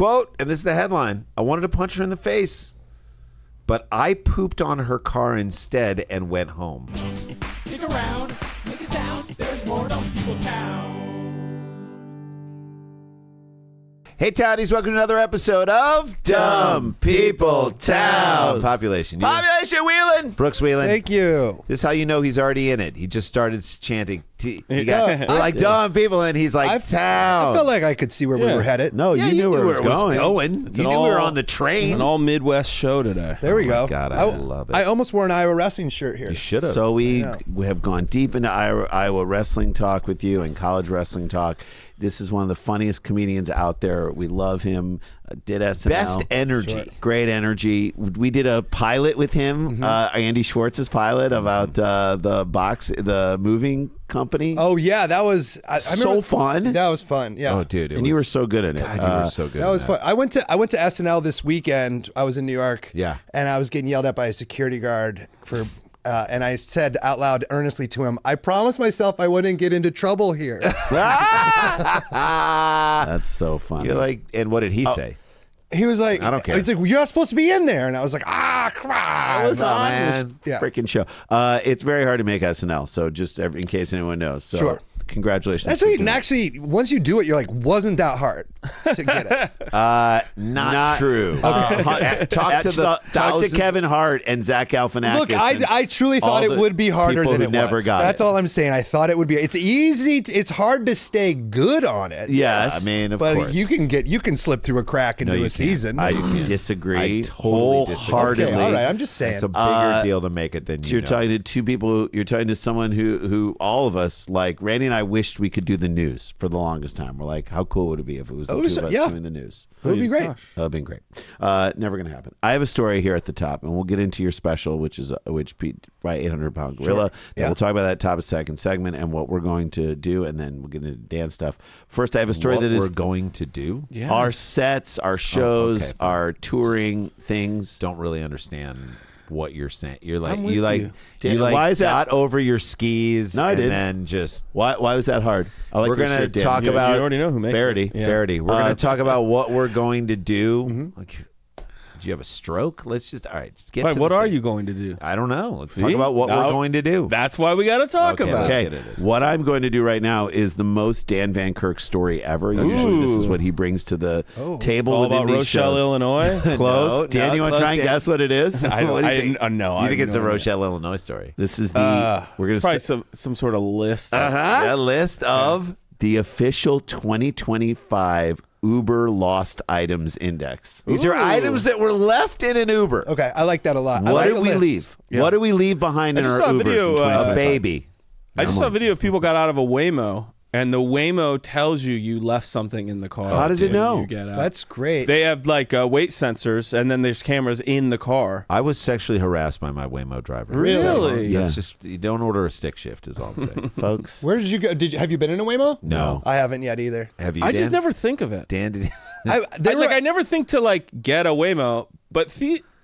Quote, and this is the headline, I wanted to punch her in the face, but I pooped on her car instead and went home. Stick around, make a sound, there's more Dumb People Town. Hey, Townies, welcome to another episode of Dumb People Town. Population Wheelan. Brooks Wheelan. Thank you. This is how you know he's already in it. He just started chanting. We're like dumb people, and he's like, town. I felt like I could see where we were headed. No, Yeah, you knew where it was going. It's You knew we were on the train. An all Midwest show today. There we go. God, I love it. I almost wore an Iowa wrestling shirt here. You should have. So we have gone deep into Iowa wrestling talk with you and college wrestling talk. This is one of the funniest comedians out there. We love him. Did SNL. Best energy. Sure. Great energy. We did a pilot with him, Andy Schwartz's pilot about the moving company. Oh yeah, that was I remember, fun. That was fun. Yeah. Oh dude, you were so good at it. God, you were so good. That was fun. I went to SNL this weekend. I was in New York. Yeah. And I was getting yelled at by a security guard for. And I said out loud, earnestly to him, I promised myself I wouldn't get into trouble here. That's so funny. You're like, and what did he say? He was like, I don't care. He's like, well, you're not supposed to be in there. And I was like, come on. It was on, man. Yeah. Freaking show. It's very hard to make SNL. So just in case anyone knows. So Sure. Congratulations. That's it. And actually, once you do it, you're like, wasn't that hard to get it? Not true. Talk to Kevin Hart and Zach Galifianakis. Look, I truly thought it would be harder than it never was. got That's it. all I'm saying. I thought it would be. It's easy. It's hard to stay good on it. Yes, I mean, of but course. you can slip through a crack and do a season. I disagree. I totally disagree. Wholeheartedly. Okay, all right. I'm just saying. It's a bigger deal to make it than You're talking to two people. You're talking to someone who all of us, like Randy and I, wished we could do the news for the longest time. We're like, how cool would it be if it was the two of us doing the news? It would be great. That would have been great. Never going to happen. I have a story here at the top, and we'll get into your special, which Pete by 800-pound gorilla. Sure. Yeah. We'll talk about that top of second segment and what we're going to do, and then we'll get into dance stuff. First, I have a story that is we're going to do. Yes. Our sets, our shows, our touring things. Don't really understand what you're saying. You're like I'm you with like you. you like Why is that- got over your skis. No, I and didn't. then just Why was that hard? I like we're your gonna shirt, Dan. talk You about already know who makes Verity. it. Yeah. Verity. We're gonna talk about what we're going to do. Like, do you have a stroke? Let's just just get. Wait, to what the are thing. you going to do? I don't know. Let's See? talk about what Now, we're going to do. That's why we got to talk Okay, about let's it. get it. What I'm going to do right now is the most Dan Van Kirk story ever. Usually, this is what he brings to the table. All within about these Rochelle, shows. Illinois. Close. No, Dan, you want to close, try and Dan. guess what it is? I What do you didn't think? know. You think it's a Rochelle, Illinois story? This is the. We're going It's probably some sort of list. a list of the official 2025 Uber lost items index. These are items that were left in an Uber. Okay, I like that a lot. I What like did the we list. leave? Yeah. What do we leave behind in I just our saw a Ubers? video, in 2025? A baby. I just saw a video of people got out of a Waymo, and the Waymo tells you left something in the car. How does it when know? You get out. That's great. They have like weight sensors, and then there's cameras in the car. I was sexually harassed by my Waymo driver. Really? Yeah. That's just you don't order a stick shift is all I'm saying. Folks. Where did you go? Have you been in a Waymo? No. I haven't yet either. Have you? I Dan? just never think of it. Dan did. I never think to like get a Waymo, but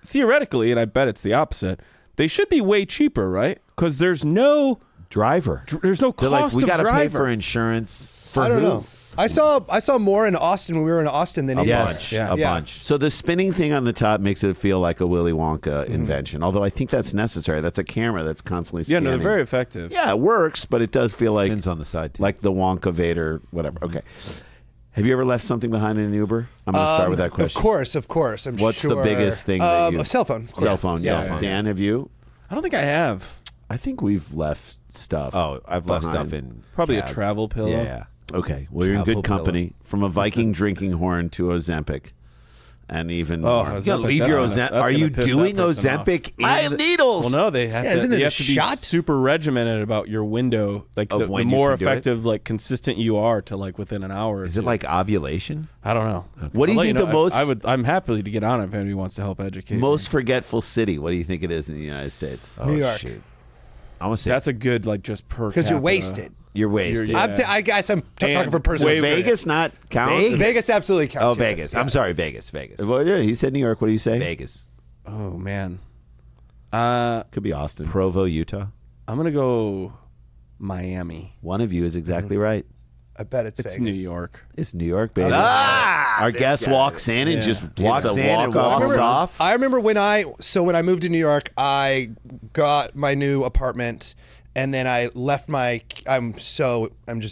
theoretically, and I bet it's the opposite. They should be way cheaper, right? Because there's no driver. There's no They're cost like, we of got to pay driver. for insurance. For I don't who? know. I saw more in Austin when we were in Austin than A in bunch. Yeah. A Yeah. bunch. So the spinning thing on the top makes it feel like a Willy Wonka invention. Although I think that's necessary. That's a camera that's constantly Yeah, scanning. no, they're very effective. Yeah, it works, but it does feel like Spins on the side. Too. like the Wonka Vader, whatever. Okay. Have you ever left something behind in an Uber? I'm going to start with that question. Of course. I'm What's sure. the biggest thing that you... A cell phone. of course. Cell phone, Yeah. yeah. Dan, have you? I don't think I have. I think we've left stuff. Oh, I've left behind. stuff in Probably cabs. a travel pillow. Yeah. Okay, well, you're in Travel good company. From a Viking drinking horn to Ozempic. And even Oh, more. Ozempic, You gotta leave your that's gonna- Ozempic. that's Are gonna you piss that doing person off. Ozempic in I have needles. Well, no, they have Yeah, to. isn't it you a have to be shot? super regimented about your window, like Of the when you more can do it? effective, like consistent you are to like within an hour. Or Is two. it like ovulation? I don't know. What do you I'll let think know. the most- I would. I'm happy to get on it if anybody wants to help educate. Most me. forgetful city. What do you think it is in the United States? New York. Shoot. I want to say That's a good like just per. Because you're capita. wasted. you're wasted. Yeah. I guess I'm talking And for personal. way- Vegas not count? Vegas absolutely counts. Oh, yeah. Vegas. Yeah. I'm sorry, Vegas. Vegas. Well, yeah, he said New York. What do you say? Vegas. Oh man. Could be Austin. Provo, Utah. I'm gonna go Miami. One of you is exactly right. I bet it's It's Vegas. New York. It's New York, baby. Our guest walks in and just Walks walks in in and and walks walks off. I remember when I moved to New York, I got my new apartment, and then I left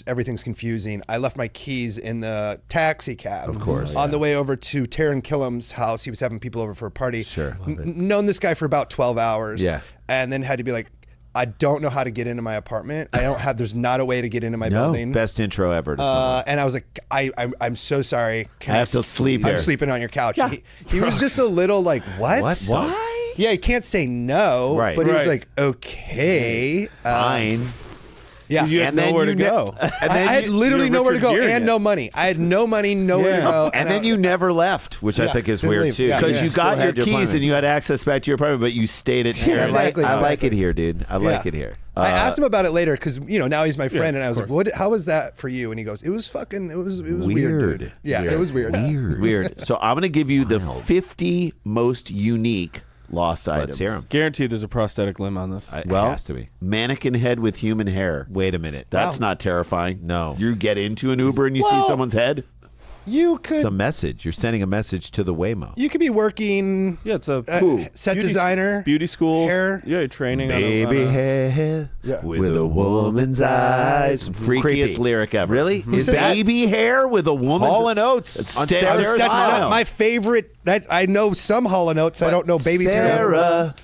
everything's confusing. I left my keys in the taxi cab, of course, on the way over to Taryn Killam's house. He was having people over for a party. Sure. Known this guy for about 12 hours. Yeah. And then had to be like, I don't know how to get into my apartment. There's not a way to get into my building. Best intro ever to someone. And I was like, I'm so sorry. I have to sleep I'm here. sleeping on your couch. He was just a little like, what? Why? Yeah, he can't say no. Right. But he was Right. like, okay. Fine. Yeah. You had And then nowhere to you ne- go. And I had literally you're nowhere to Richard go Gere and yet. no money. I had no money, nowhere to Yeah. go. And then you never left, which I Yeah, think is didn't weird leave. too. Yeah, Because yeah. you got Still your had your keys apartment. and you had access back to your apartment, but you stayed at Yeah, exactly, I like exactly. it here, dude. I like it here. I asked him about it later because now he's my friend, and I was of like, how was that for you? And he goes, it was weird. Dude. Yeah, it was weird. Weird. So I'm going to give you the 50 most unique lost items. Let's hear 'em. Guaranteed there's a prosthetic limb on this. It has to be. Mannequin head with human hair. Wait a minute. That's not terrifying. No. You get into an Uber and you see Well- someone's head. You It's a could message. You're sending a message to the Waymo. be working Yeah, it's a set beauty- designer, beauty school. hair. Yeah, you're training. Baby on a, hair Yeah. with a woman's eyes. Freakiest Creepy. lyric ever. Really? Is baby hair with a woman's Hall and Oates on Sarah Sarah's That's Smile. not my favorite. I know some Hall and Oates. I don't know Baby's hair. Sarah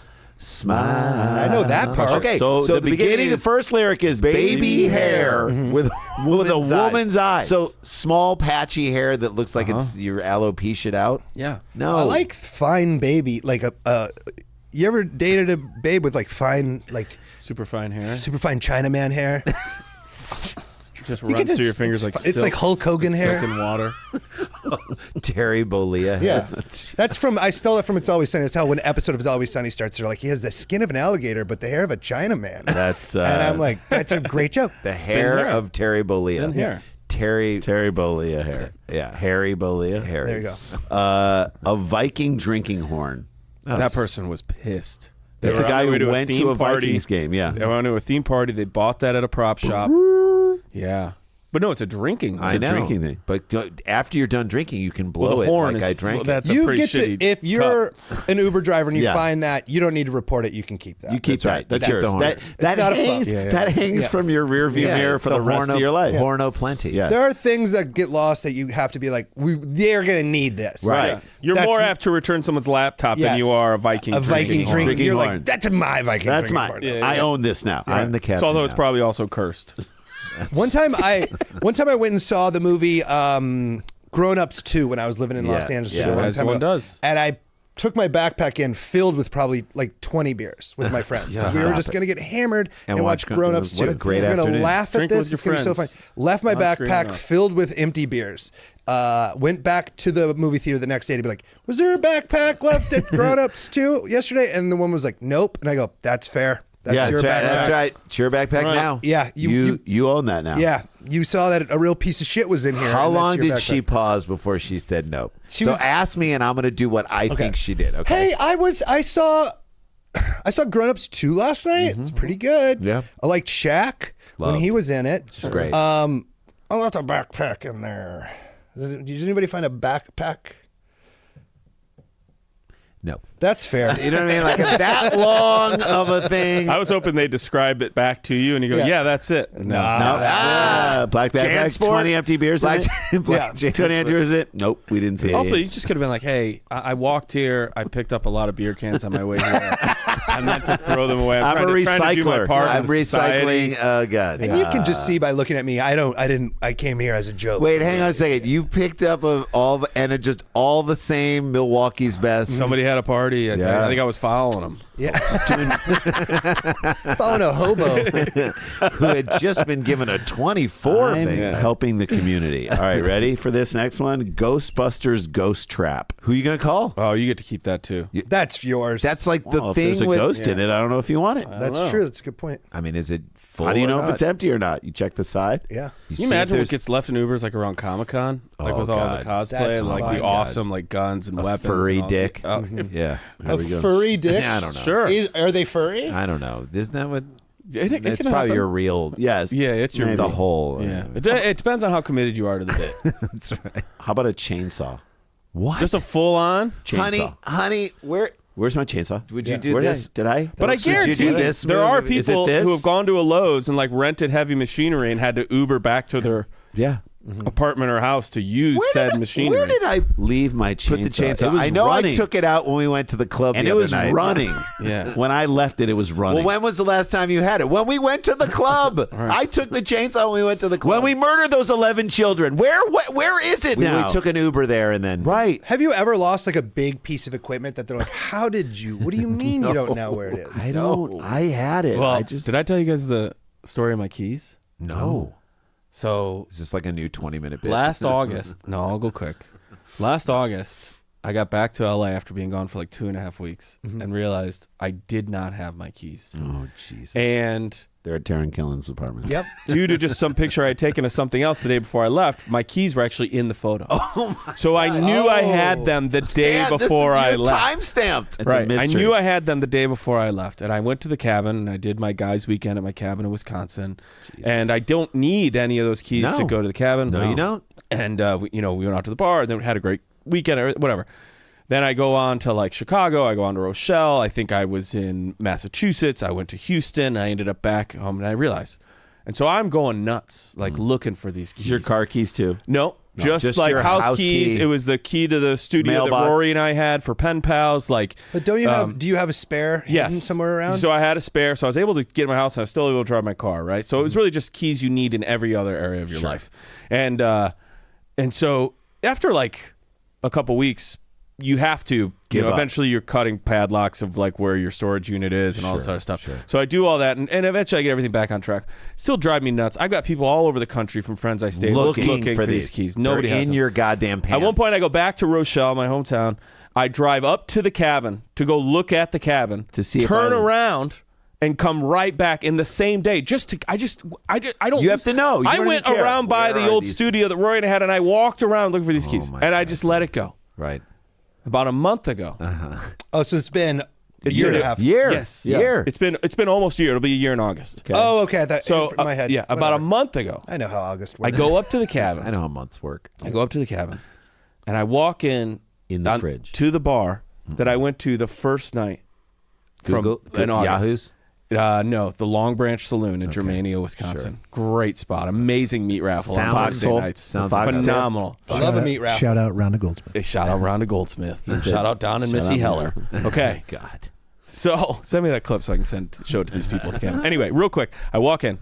Smile. I know that part. Okay, so the beginning, the first lyric is baby hair with a woman's eyes. So small patchy hair that looks like it's your alopecia out. yeah. no, I like fine baby. Like you ever dated a babe with like fine, like Super fine hair. super fine Chinaman hair? Just You runs can through your just- fingers like it's silk, like Hulk Hogan hair. silk and water. Terry Bollea. Yeah, that's from. I stole it from It's Always Sunny. That's how when an episode of It's Always Sunny starts, they're like, he has the skin of an alligator, but the hair of a Chinaman. That's and I'm like, that's a great joke. The hair of Terry Bollea. Thin hair. Terry Bollea hair. Yeah. Harry Bollea. Harry. There you go. A Viking drinking horn. That person was pissed. They That's a were guy on their way who went to a party. Vikings game. Yeah. They went to a theme party. They bought that at a prop shop. Yeah. But no, it's a drinking. It's a drinking thing. But after you're done drinking, you can Well, blow the it horn like is I drank. well, that's a You pretty get shitty to if you're cup. an Uber driver and you Yeah. find that, you don't need to report it. You can keep that. You keep That's right. that. That's yours. yours. That not a hangs, fuck. Yeah, yeah. that hangs Yeah. from your rear view mirror it's for the rest of your life. Horno plenty. Yeah. There are things that get lost that you have to be like, they're gonna need this. Right. Yeah. You're That's- more apt to return someone's laptop Yes. than you are a Viking A Viking horn. drinking. You're horn. like, that's my Viking. That's drinking mine. horn. Yeah, I yeah. own this now. I'm the captain. So although it's now. probably also cursed. One time I went and saw the movie Grown Ups 2 when I was living in Los Angeles. yeah. a long As time one ago. does. And I took my backpack in filled with probably like 20 beers with my friends. 'Cause we were Stop just it. going to get hammered and watch watch Grown Ups 2. What a great We're going to afternoon. laugh at Drink this. with your It's going to be so fun. friends. Left my On screen backpack enough. filled with empty beers. Went back to the movie theater the next day to be like, was there a backpack left at Grown Ups 2 yesterday? And the woman was like, nope. And I go, that's fair. That's Yeah, your that's right. backpack. That's right. It's your backpack Right. now. Yeah. You own that now. Yeah, you saw that a real piece of shit was in here. How and that's long your did backpack. she pause before she said no? She So was- ask me, and I'm going to do what I think she did. Okay. Hey, I saw Grown Ups 2 last night. It's pretty good. Yeah. I liked Shaq when he was in it. Great. I left a backpack in there. Did anybody find a backpack? No. That's fair. You know what I mean? Like that long of a thing. I was hoping they describe it back to you, and you go, Yeah. "Yeah, that's it." No. Black backpack, Jansport? 20 empty beers in it. Black Yeah. 20 empty beers in it. Nope, we didn't see it. Also, you just could have been like, "Hey, I walked here. I picked up a lot of beer cans on my way here. I meant to throw them away. I'm a trying to do my recycler. part in I'm society." recycling. God. And you can just see by looking at me, I came here as a joke. Wait, hang on a second. You picked up just all the same Milwaukee's best. Somebody had a party. I think I was following them. Yeah. Following a hobo. who had just been given a 24 I'm thing. helping the community. All right, ready for this next one? Ghostbusters Ghost Trap. Who you gonna call? Oh, you get to keep that too. That's yours. That's like the Well, if thing there's a with. ghost in it, I don't know if you want it. That's true. That's a good point. I mean, is it full? How do you or know if not? it's empty or not? You check the side. Yeah. Can see you if imagine what there's gets left in Ubers like around Comic Con, like Oh, with all God. the cosplay That's and like fine. the God. awesome like guns and a weapons, furry and all dick? Oh, Yeah. There we go. Furry dick? I don't know. Sure. Are they furry? I don't know. Isn't that what? It It's can probably happen. your real. Yes. Yeah, it's your the real. whole. Yeah, it depends on how committed you are to the bit. That's right. How about a chainsaw? What? Just a full on. chainsaw. Honey, Where's my chainsaw? would you do Where this? Did I? But I Would you guarantee do this there are movie? Is it people this? who have gone to a Lowe's and like rented heavy machinery and had to Uber back to their Yeah. apartment or house to use said machinery. Where did I leave my chainsaw? Put the chainsaw. It was I know running. I took it out when we went to the club and the it other was night. running. Yeah. When I left it, it was running. Well, when was the last time you had it? When we went to the club. I took the chainsaw when we went to the club. when we murdered those 11 children, where is it we now? took an Uber there and then. Right. Have you ever lost like a big piece of equipment that they're like, how did you? What do you mean you don't know where it is? I don't. I had it. Well, I just did I tell you guys the story of my keys? no. So Is this like a new 20-minute bit? last August, no, I'll go quick. Last August, I got back to LA after being gone for like 2.5 weeks and realized I did not have my keys. Oh Jesus. And They're at Taryn Killen's apartment. Yep. due to just some picture I had taken of something else the day before I left, my keys were actually in the photo. So I knew I had them the day Damn, before I left. Time-stamped. It's a Right. I mystery. knew I had them the day before I left. And I went to the cabin and I did my guys' weekend at my cabin in Wisconsin. And I don't need any of those keys No. to go to the cabin. No, you don't. And we went out to the bar and then we had a great weekend or whatever. Then I go on to like Chicago. I go on to Rochelle. I think I was in Massachusetts. I went to Houston. I ended up back home and I realized. And so I'm going nuts, like looking for these keys. Your car keys too. No, just like your house house keys. key. It was the key to the studio Mailbox. that Rory and I had for pen pals. Like, But don't you have? Do you have a spare hidden yes, somewhere around? So I had a spare, so I was able to get in my house, and I was still able to drive my car. Right. So it was really just keys you need in every other area of your life, and so after like a couple weeks, you have to. Give up. Eventually you're cutting padlocks of like where your storage unit is and all this other stuff. So I do all that, and eventually I get everything back on track. Still drive me nuts. I got people all over the country from friends I stayed with looking for these keys. Nobody They're has in them. your goddamn pants. At one point, I go back to Rochelle, my hometown. I drive up to the cabin to go look at the cabin, To see if turn I- around, and come right back in the same day. I don't. You have to know. You I don't went even care. around by Where the are old these- studio that Roy and I had, and I walked around looking for these keys, my and I God. just let it go. Right. About a month ago. oh, so it's been a It's year been and a a half. Year. Yes. Year. It's been almost a year. It'll be a year in August. Oh, okay. That So in my head. yeah, about a Whatever. month ago, I know how August I works. go up to the cabin. I know how months work. I go up to the cabin, and I walk in the fridge. to the bar that I went to the first night Google, in August. Yahoo's. No, the Long Branch Saloon in Germania, Wisconsin. Great spot, amazing meat raffle on Sounds- Thursday nights. sounds Phenomenal. I love a meat raffle. Shout out Rhonda Goldsmith. Hey, shout out Rhonda Goldsmith. Shout out Don and Missy Heller. Okay, God. so send me that clip so I can show it to these people at the cabin. Anyway, real quick, I walk in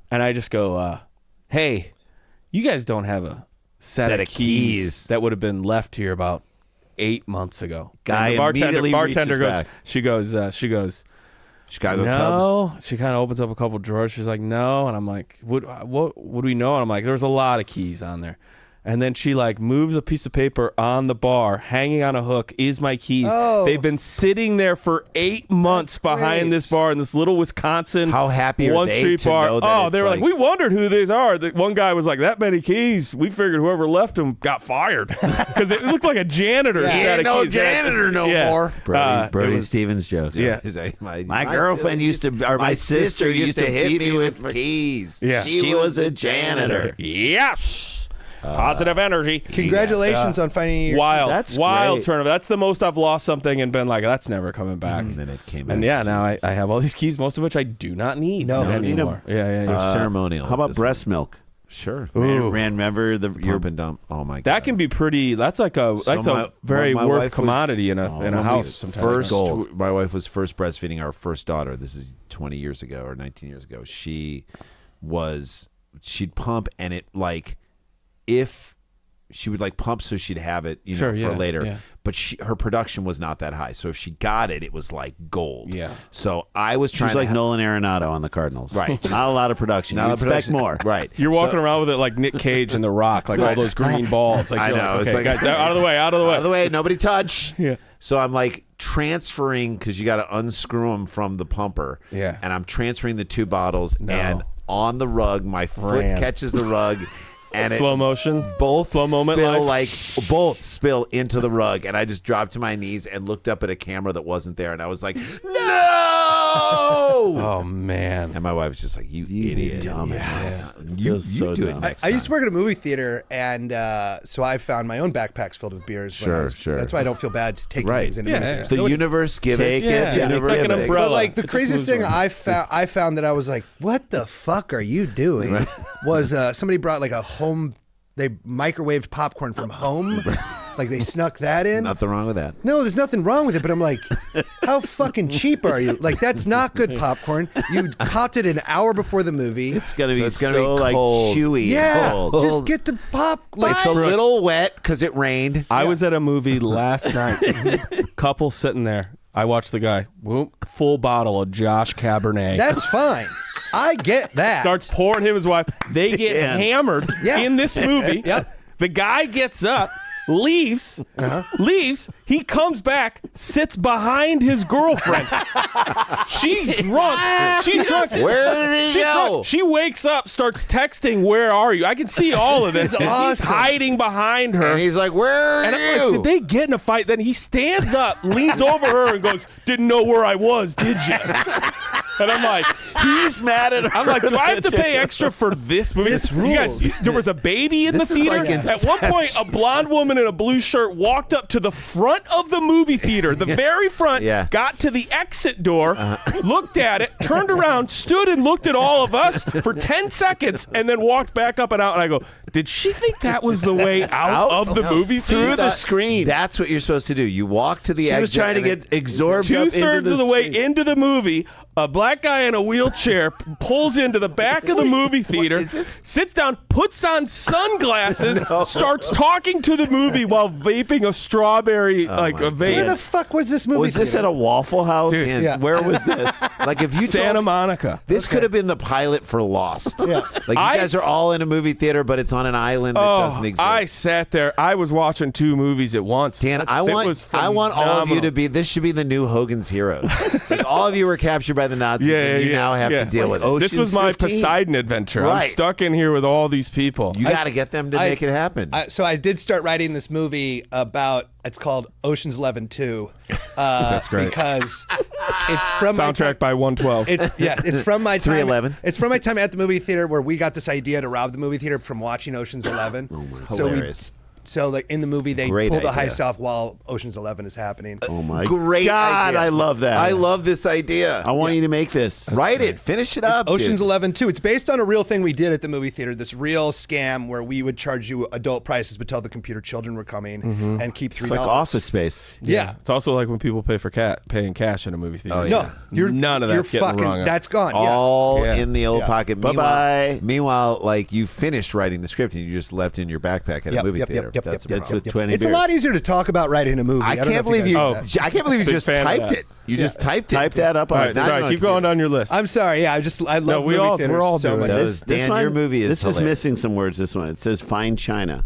and I just go, "Hey, you guys don't have a set of keys that would have been left here about 8 months ago." Guy And the immediately bartender reaches goes, back. she goes. Chicago No, Cubs. she kind of opens up a couple drawers. She's like, no, and I'm like, what do we know? And I'm like, there's a lot of keys on there. And then she like moves a piece of paper on the bar, hanging on a hook. Is my keys? Oh. They've been sitting there for 8 months behind great. this bar in this little Wisconsin How happy are one they street to bar. know that Oh, it's they were like, like- we wondered who these are. The one guy was like, that many keys. We figured whoever left them got fired because it looked like a janitor He set ain't of no keys. janitor no more. It Brody was- Stevens joke. Yeah. He's like, My girlfriend used to, or My sister used to hit me with keys. Yeah. She was a janitor. Yes. Positive energy. Congratulations on finding your. Wild. That's wild great. turnover. That's the most I've lost something and been like, that's never coming back. And then it came And out. yeah, now I have all these keys, most of which I do not need No. anymore. Yeah. They're ceremonial. How at about this breast point. milk? Sure. Ooh. Remember your Pump and dump. Oh my god. That can be pretty. That's like a So very my worth wife commodity in a when we house. Sometimes First, my wife was first breastfeeding our first daughter. This is 20 years ago or 19 years ago. She'd pump, and it like if she would like pump so she'd have it, Sure, for yeah, later. yeah. But her production was not that high, so if she got it, it was like gold. Yeah. So I was She trying was to like ha- Nolan Arenado on the Cardinals. Right. Not a lot of production. Not You a expect production. more. Right. You're walking around with it like Nick Cage and The Rock, like all those green balls. Like, I you're know, Like, it's okay, like- guys, out of the way, out of the way. Out of the way, nobody touch. Yeah. So I'm like transferring because you got to unscrew them from the pumper. Yeah. And I'm transferring the 2 bottles, No. and on the rug, my foot Ram. catches the rug, and Slow it motion. both slow moment. spill Like, both spill into the rug, and I just dropped to my knees and looked up at a camera that wasn't there, and I was like, no. Oh man. And my wife was just like, "You idiot, dumbass." You so do it dumb. next I used to work at a movie theater, and so I found my own backpacks filled with beers. when I Sure, was- sure. That's why I don't feel bad taking Right. things into Yeah, movie yeah. theaters. The Nobody- universe give it. Yeah, Universe it's like an give it. umbrella. But like the It just craziest moves thing around. I found that I was like, what the fuck are you doing? Was somebody brought like they microwaved popcorn from home, like they snuck that in. Nothing wrong with that. No, there's nothing wrong with it, but I'm like, how fucking cheap are you? Like that's not good popcorn. You popped it an hour before the movie. It's gonna be it's gonna be like cold. chewy. Yeah, and cold. just get the pop. It's a little wet because it rained. I was at a movie last night. Couple sitting there. I watched the guy. Whoop, full bottle of Josh Cabernet. That's fine. I get that. Starts pouring him and his wife. They get Dan. hammered Yeah. in this movie. Yep. The guy gets up, leaves, leaves. He comes back, sits behind his girlfriend. She's drunk. She's drunk. Where did he She's go? drunk. She wakes up, starts texting, "Where are you?" I can see all of This this. is And he's awesome. hiding behind her. And he's like, "Where are And I'm you?" like, did they get in a fight? Then he stands up, leans over her, and goes, "Didn't know where I was, did you?" And I'm like, He's mad at her. I'm like, do I have to pay extra for this movie? This You guys, rules. there was a baby in This the is theater. like At one point, a blonde woman in a blue shirt walked up to the front of the movie theater, the very front, Yeah. got to the exit door, looked at it, turned around, stood and looked at all of us for 10 seconds, and then walked back up and out. And I go, did she think that was the way out of the movie through theater? the screen. That's what you're supposed to do. You walk to the She exit. was trying to and get absorbed up into Two-thirds of the way screen. into the movie, a black guy in a wheelchair pulls into the back of the movie theater, is this? sits down, puts on sunglasses, starts talking to the movie while vaping a strawberry, like a Where the vape. fuck was this movie? Was this at theater? a Waffle House? Dude, yeah. Where was this? Like if you Santa told, Monica. this could have been the pilot for Lost. Yeah. Like you I guys are s- all in a movie theater, but it's on an island that doesn't exist. I sat there. I was watching 2 movies at once. Dan, I It want was all of you phenomenal. to be. This should be the new Hogan's Heroes. Like all of you were captured by the Nazis, and you now have to deal with it. This was my Poseidon adventure. I'm Right. stuck in here with all these people. You got to get them to make it happen. So I did start writing this movie about. It's called Ocean's 11 2. That's great. Because it's from my time- Soundtrack by 112. It's from my time. 311. It's from my time at the movie theater where we got this idea to rob the movie theater from watching Ocean's 11. So Hilarious. So like in the movie they Great pull the idea. heist off while Ocean's 11 is happening. Oh my Great God, idea. I love that. I love this idea. I want you to make this. Write it. Finish it up. Ocean's dude. 11 2. It's based on a real thing we did at the movie theater. This real scam where we would charge you adult prices, but tell the computer children were coming and keep $3. It's like Office Space. Yeah. It's also like when people pay for paying cash in a movie theater. No, None of that's you're getting fucking. wrong. That's gone. All Yeah. in the old Yeah. pocket. Bye-bye. Meanwhile, like you finished writing the script and you just left in your backpack at a movie theater. That's a That's problem. with 20 It's a beers. lot easier to talk about writing a movie. I don't know can't if believe you. guys know that. I can't believe you Big just fan of typed that. it. You just typed it. Type that up on All a right, not sorry, on a keep going computer. down your list. I'm sorry. Yeah, I love we movie all- theaters we're all so doing much. it. This Dan, one- your movie is This is hilarious. missing some words. This one. It says fine china.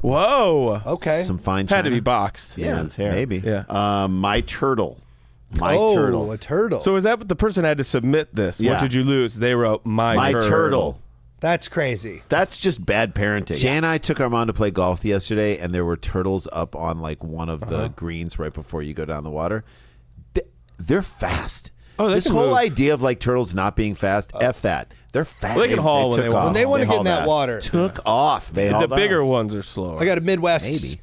Whoa. Okay. Some fine Had to china. be boxed. Yeah, it's hair. maybe. Yeah. My turtle. My oh, turtle. a turtle. So is that what the person had to submit this? Yeah. What did you lose? They wrote My turtle. That's crazy. That's just bad parenting. Jan and I took our mom to play golf yesterday, and there were turtles up on like one of the greens right before you go down the water. They're fast. Oh, they this can whole move. idea of like turtles not being fast, f that. They're fast. Well, they can haul when took they want. off. When they want to get haul in that ass. water. Took off. They man. The haul bigger ass. ones are slower. I got a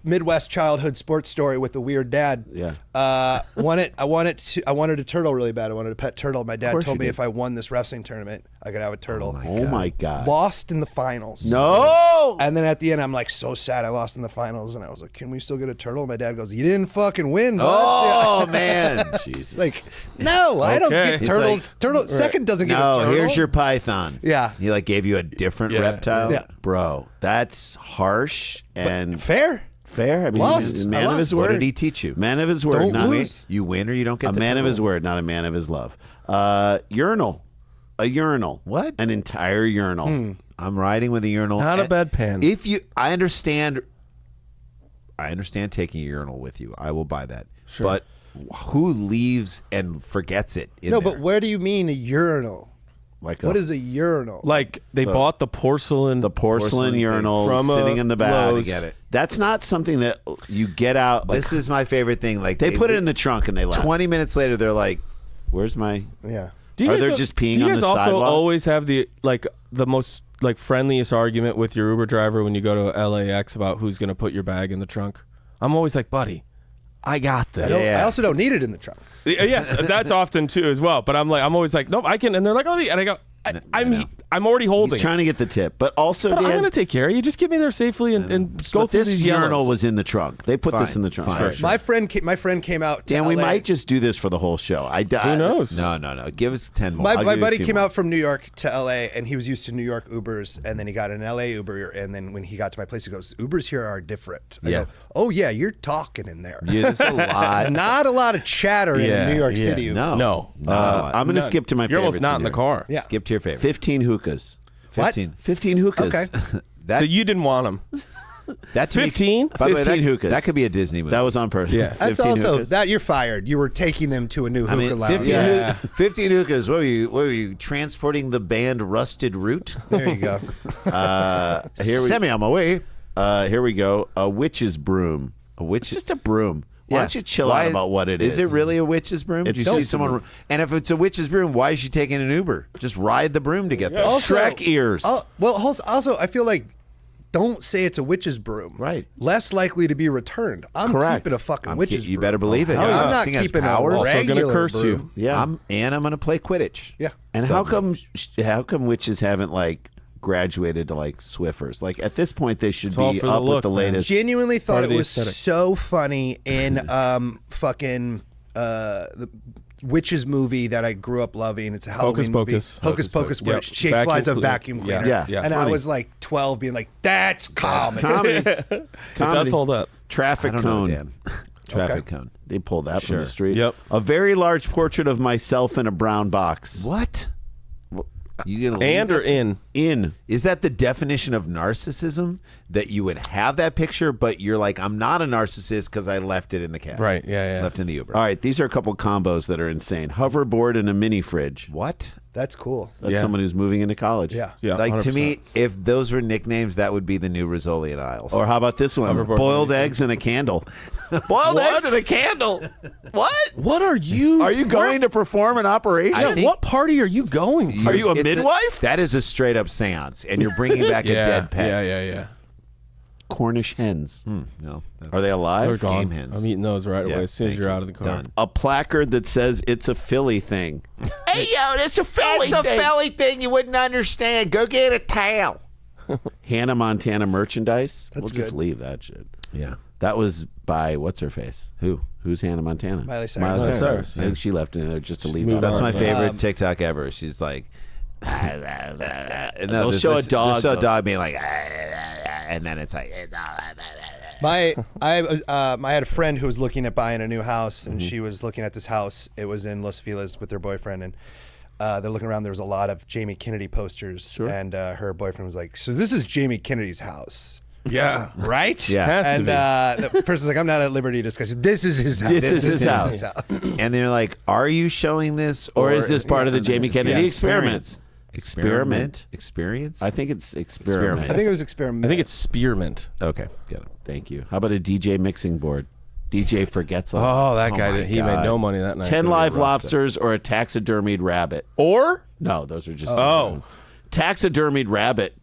Midwest childhood sports story with a weird dad. Yeah. I wanted a turtle really bad. I wanted a pet turtle. My dad course told you me did. if I won this wrestling tournament, I could have a turtle. Oh my God. Lost in the finals. No. And then at the end, I'm like so sad I lost in the finals, and I was like, "Can we still get a turtle?" My dad goes, "You didn't fucking win." Bud." Oh man. Jesus. Like, no, I don't Okay. get He's turtles. Turtle second doesn't get a No, turtle. here's your python. Yeah. He like gave you a different Yeah. reptile. Yeah. Bro, that's harsh and fair. fair. I mean, Lost. a I man of lost. his What word. did he teach you? Man of his word. Don't not lose. You win or you don't get a the man of turtle. his word, not a man of his love. Urinal. A urinal. What? An entire urinal. I'm riding with a urinal. Not a bad pan. If you, I understand taking a urinal with you. I will buy that. Sure. But who leaves and forgets it? In No, there? but where do you mean a urinal? Like What is a urinal? Like they bought the porcelain. the porcelain urinal from sitting a in the back? Lowe's. I get it. That's not something that you get out. Like, This is my favorite thing. Like they put it in the trunk and they left. 20 minutes later, they're like, Where's my? Yeah. Do you Are guys they al- just peeing do you on guys the also sidewalk? always have the most friendliest argument with your Uber driver when you go to LAX about who's going to put your bag in the trunk? I'm always like, buddy, I got this. I also don't need it in the trunk. Yes, that's often too as well. But I'm always like, nope, I can. And they're like, oh, and I go, I'm already holding. He's trying to get the tip, but also, But I'm Dan, going to take care of you. Just get me there safely and go but through this these urinal yellows. was in the trunk. They put this Fine, in the trunk. fine. For sure. My friend came out to Dan, we LA. might just do this for the whole show. Who knows? No. Give us 10 more. My give you a buddy few came more. out from New York to LA, and he was used to New York Ubers, and then he got an LA Uber, and then when he got to my place, he goes, "Ubers here are different." I Yeah. go, "Oh yeah, you're talking in there." Yeah, there's a There's lot. not a lot of chatter in a New York yeah. City Uber. No. No. I'm going to skip to my You're almost favorites not in the here. car. Yeah. Skip to your favorite. 15 hookahs. What? 15 hookahs. Okay. That So you didn't want them. that to me- 15? By the way, 15 that, hookahs. that could be a Disney movie. That was on purpose. Yeah. That's 15 also hookahs. that you're fired. You were taking them to a new hookah I mean, lounge. 15, Yeah. 15 hookahs. What were you transporting the band Rusted Root? There you go. Send me on my way. Here we go. A witch's broom. A witch. It's just a broom. Why don't you chill out about what it is? Is it really a witch's broom? Did you It's see just a someone? broom. And if it's a witch's broom, why is she taking an Uber? Just ride the broom to get there. Also- Shrek ears. Well, also, I feel like don't say it's a witch's broom. Right. Less likely to be returned. I'm Correct. keeping a fucking I'm witch's you broom. better believe it. I'm Yeah. not Thing has keeping powers. a Also gonna regular curse broom. you. Yeah. I'm going to play Quidditch. Yeah. And how come witches haven't graduated to Swiffers? At this point they should all be for the up with look, the man. latest. Genuinely thought Part it of the was aesthetic. so funny in the Witches movie that I grew up loving. It's a Halloween movie. Pocus. Hocus Pocus, where Yep. she Vacuum flies a cleaner. vacuum Yeah. cleaner. Yeah. Yeah. And I Funny. was 12 being like, that's comedy. Comedy. It does hold up. Traffic I don't know, cone. Dan. Traffic cone. They pulled that from Sure. the street. Yep. A very large portrait of myself in a brown box. What? You gonna And leave or that? in. In. Is that the definition of narcissism? That you would have that picture, but you're like, I'm not a narcissist because I left it in the cab. Right. Yeah. Left in the Uber. All right, these are a couple combos that are insane. Hoverboard and a mini fridge. What? That's cool. That's Yeah. someone who's moving into college. Yeah. Yeah. Like to 100%. me, if those were nicknames, that would be the new Rizzoli and Isles. Or how about this one? Hoverboard Boiled mini eggs and a candle. Boiled eggs and a candle. What? What are you? Are you going to perform an operation? Yeah, think- what party are you going to? Are you a It's midwife? that is a straight up seance, and you're bringing back a dead pet. Yeah. Cornish hens. No, Are they They're alive? gone. Game hens. I'm eating those right Yeah, away as soon as thank you're you. out of the car. Done. A placard that says it's a Philly thing. Hey, yo, that's a Philly It's a Philly thing you wouldn't understand. Go get a towel. Hannah Montana merchandise. We'll That's just good. leave that shit. Yeah. That was by what's her face? Who? Who's Hannah Montana? Miley Cyrus. Miley Cyrus, I think she left it in there just to leave moved that. That's on. my out. favorite TikTok ever. She's like, They'll show a dog, They'll show a though. dog being like, and then it's like, I had a friend who was looking at buying a new house, and she was looking at this house. It was in Los Feliz with her boyfriend, and they're looking around. There was a lot of Jamie Kennedy posters, and her boyfriend was like, "So this is Jamie Kennedy's house, Yeah. right?" Yeah. Has to And be. the person's like, "I'm not at liberty to discuss it. This is his house. This is his house." and they're like, are you showing this, Or is this part of the Jamie Kennedy experiment? Experience? I think it's experiment. I think it was experiment. I think it's spearmint. Okay, get it. Thank you. How about a DJ mixing board? DJ forgets all. Oh, that guy, my he made God. no money that night. 10 live lobsters or a taxidermied rabbit? Or? No, those are just. Oh. Taxidermied rabbit.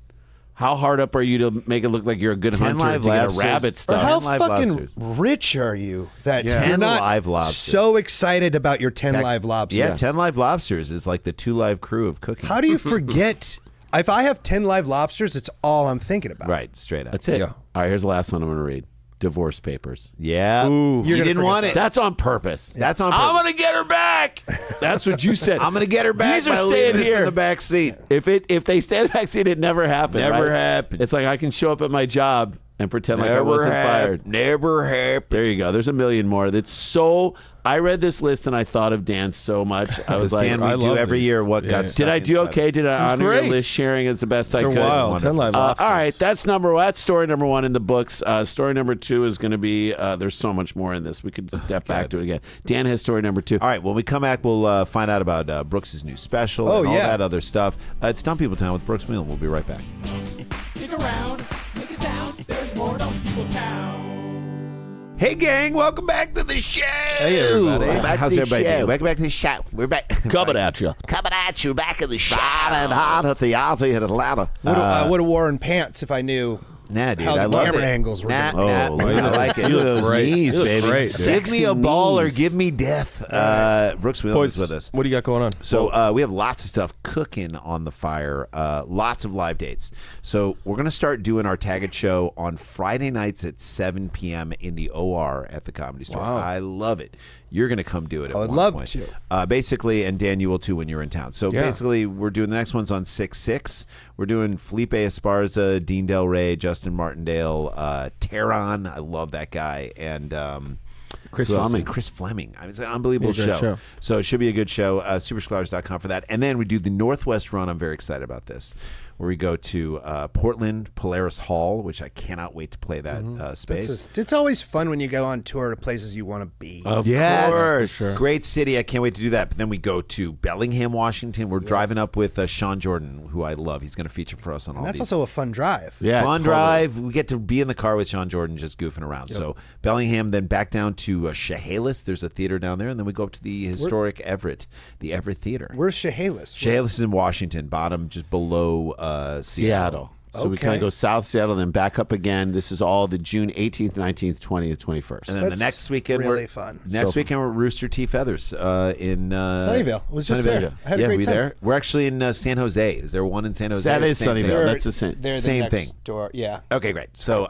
How hard up are you to make it look like you're a good 10 hunter live to get a lobsters. rabbit Or stuff? how 10 live fucking lobsters. rich are you that Yeah. you're 10 not live lobsters. so excited about your 10 live lobsters? Yeah, 10 live lobsters is like the 2 Live crew of cooking. How do you forget? If I have 10 live lobsters, it's all I'm thinking about. Right, straight up. That's it. Yeah. All right, here's the last one I'm going to read. Divorce papers. Yeah. Ooh. You gonna didn't forget want it. That's on purpose. That's on I'm purpose. going to get her back. That's what you said. I'm going to get her back These are by staying leaving this here. in the back seat. If they stay in the back seat, it never happened. Never right? happened. It's like I can show up at my job and pretend like I wasn't fired. Never happened. There you go. There's a million more. That's so. I read this list and I thought of Dan so much. I was Because like, Dan, I we do love every these. year what Yeah, got yeah. stuck did I do inside. okay? Did I honor your great. list sharing as the best I They're could? wild. 10 live lobsters. All right, that's number one. That's story number one in the books. Story number two is going to be. There's so much more in this. We could step back to it again. Dan has story number two. All right, when we come back, we'll find out about Brooks' new special Oh, and all yeah. that other stuff. It's Dumb People Town with Brooks Wheelan. We'll be right back. Stick around, make a sound. There's more Dumb People Town. Hey, gang, welcome back to the show. Hey, everybody. Welcome back How's to the everybody show. doing? Welcome back to the show. We're back. Coming at you. Coming at you back in the show. And hot at the Auntie in Atlanta. I would have worn pants if I knew Nah, dude, how I the love camera it. angles were. Nah, gonna be. I like it. You Look at look those great. knees, You look baby. great, dude. Give me a ball or knees. give me death. Brooks Wheelan is with us. What do you got going on? So we have lots of stuff cooking on the fire, lots of live dates. So we're going to start doing our Tag It show on Friday nights at 7 p.m. in the OR at the Comedy Store. Wow. I love it. You're going to come do it at I would one love point. to. Basically, and Dan, you will too when you're in town. So Yeah. basically, we're doing the next one's on 6/6. We're doing Felipe Esparza, Dean Del Rey, Justin Martindale, Teron. I love that guy. And Chris who else? Fleming. Chris Fleming. I mean, it's an unbelievable Yeah, great show. So it should be a good show. Supersklars.com for that. And then we do the Northwest run. I'm very excited about this, where we go to Portland, Polaris Hall, which I cannot wait to play that space. It's always fun when you go on tour to places you want to be. Of Yes, course. for sure. Great city. I can't wait to do that. But then we go to Bellingham, Washington. We're driving up with Sean Jordan, who I love. He's going to feature for us on all That's these. also a fun drive. Yeah, Fun totally. drive. We get to be in the car with Sean Jordan just goofing around. So Bellingham, then back down to Chehalis. There's a theater down there. And then we go up to the historic Everett, the Everett Theater. Where's Chehalis? Chehalis is in Washington, bottom just below Seattle. So we kind Okay. of go south Seattle, then back up again. This is all the June 18th, 19th, 20th, 21st. And then That's the next weekend, really we're fun. Next weekend, we're at Rooster T. Feathers in Sunnyvale. I was just Sunnyvale. there. I had a yeah, great we time. there. We're actually in San Jose. Is there one in San Jose? That is Same thing. Sunnyvale. That's the same. They're the Same next thing. Door. Yeah. Okay, great. So,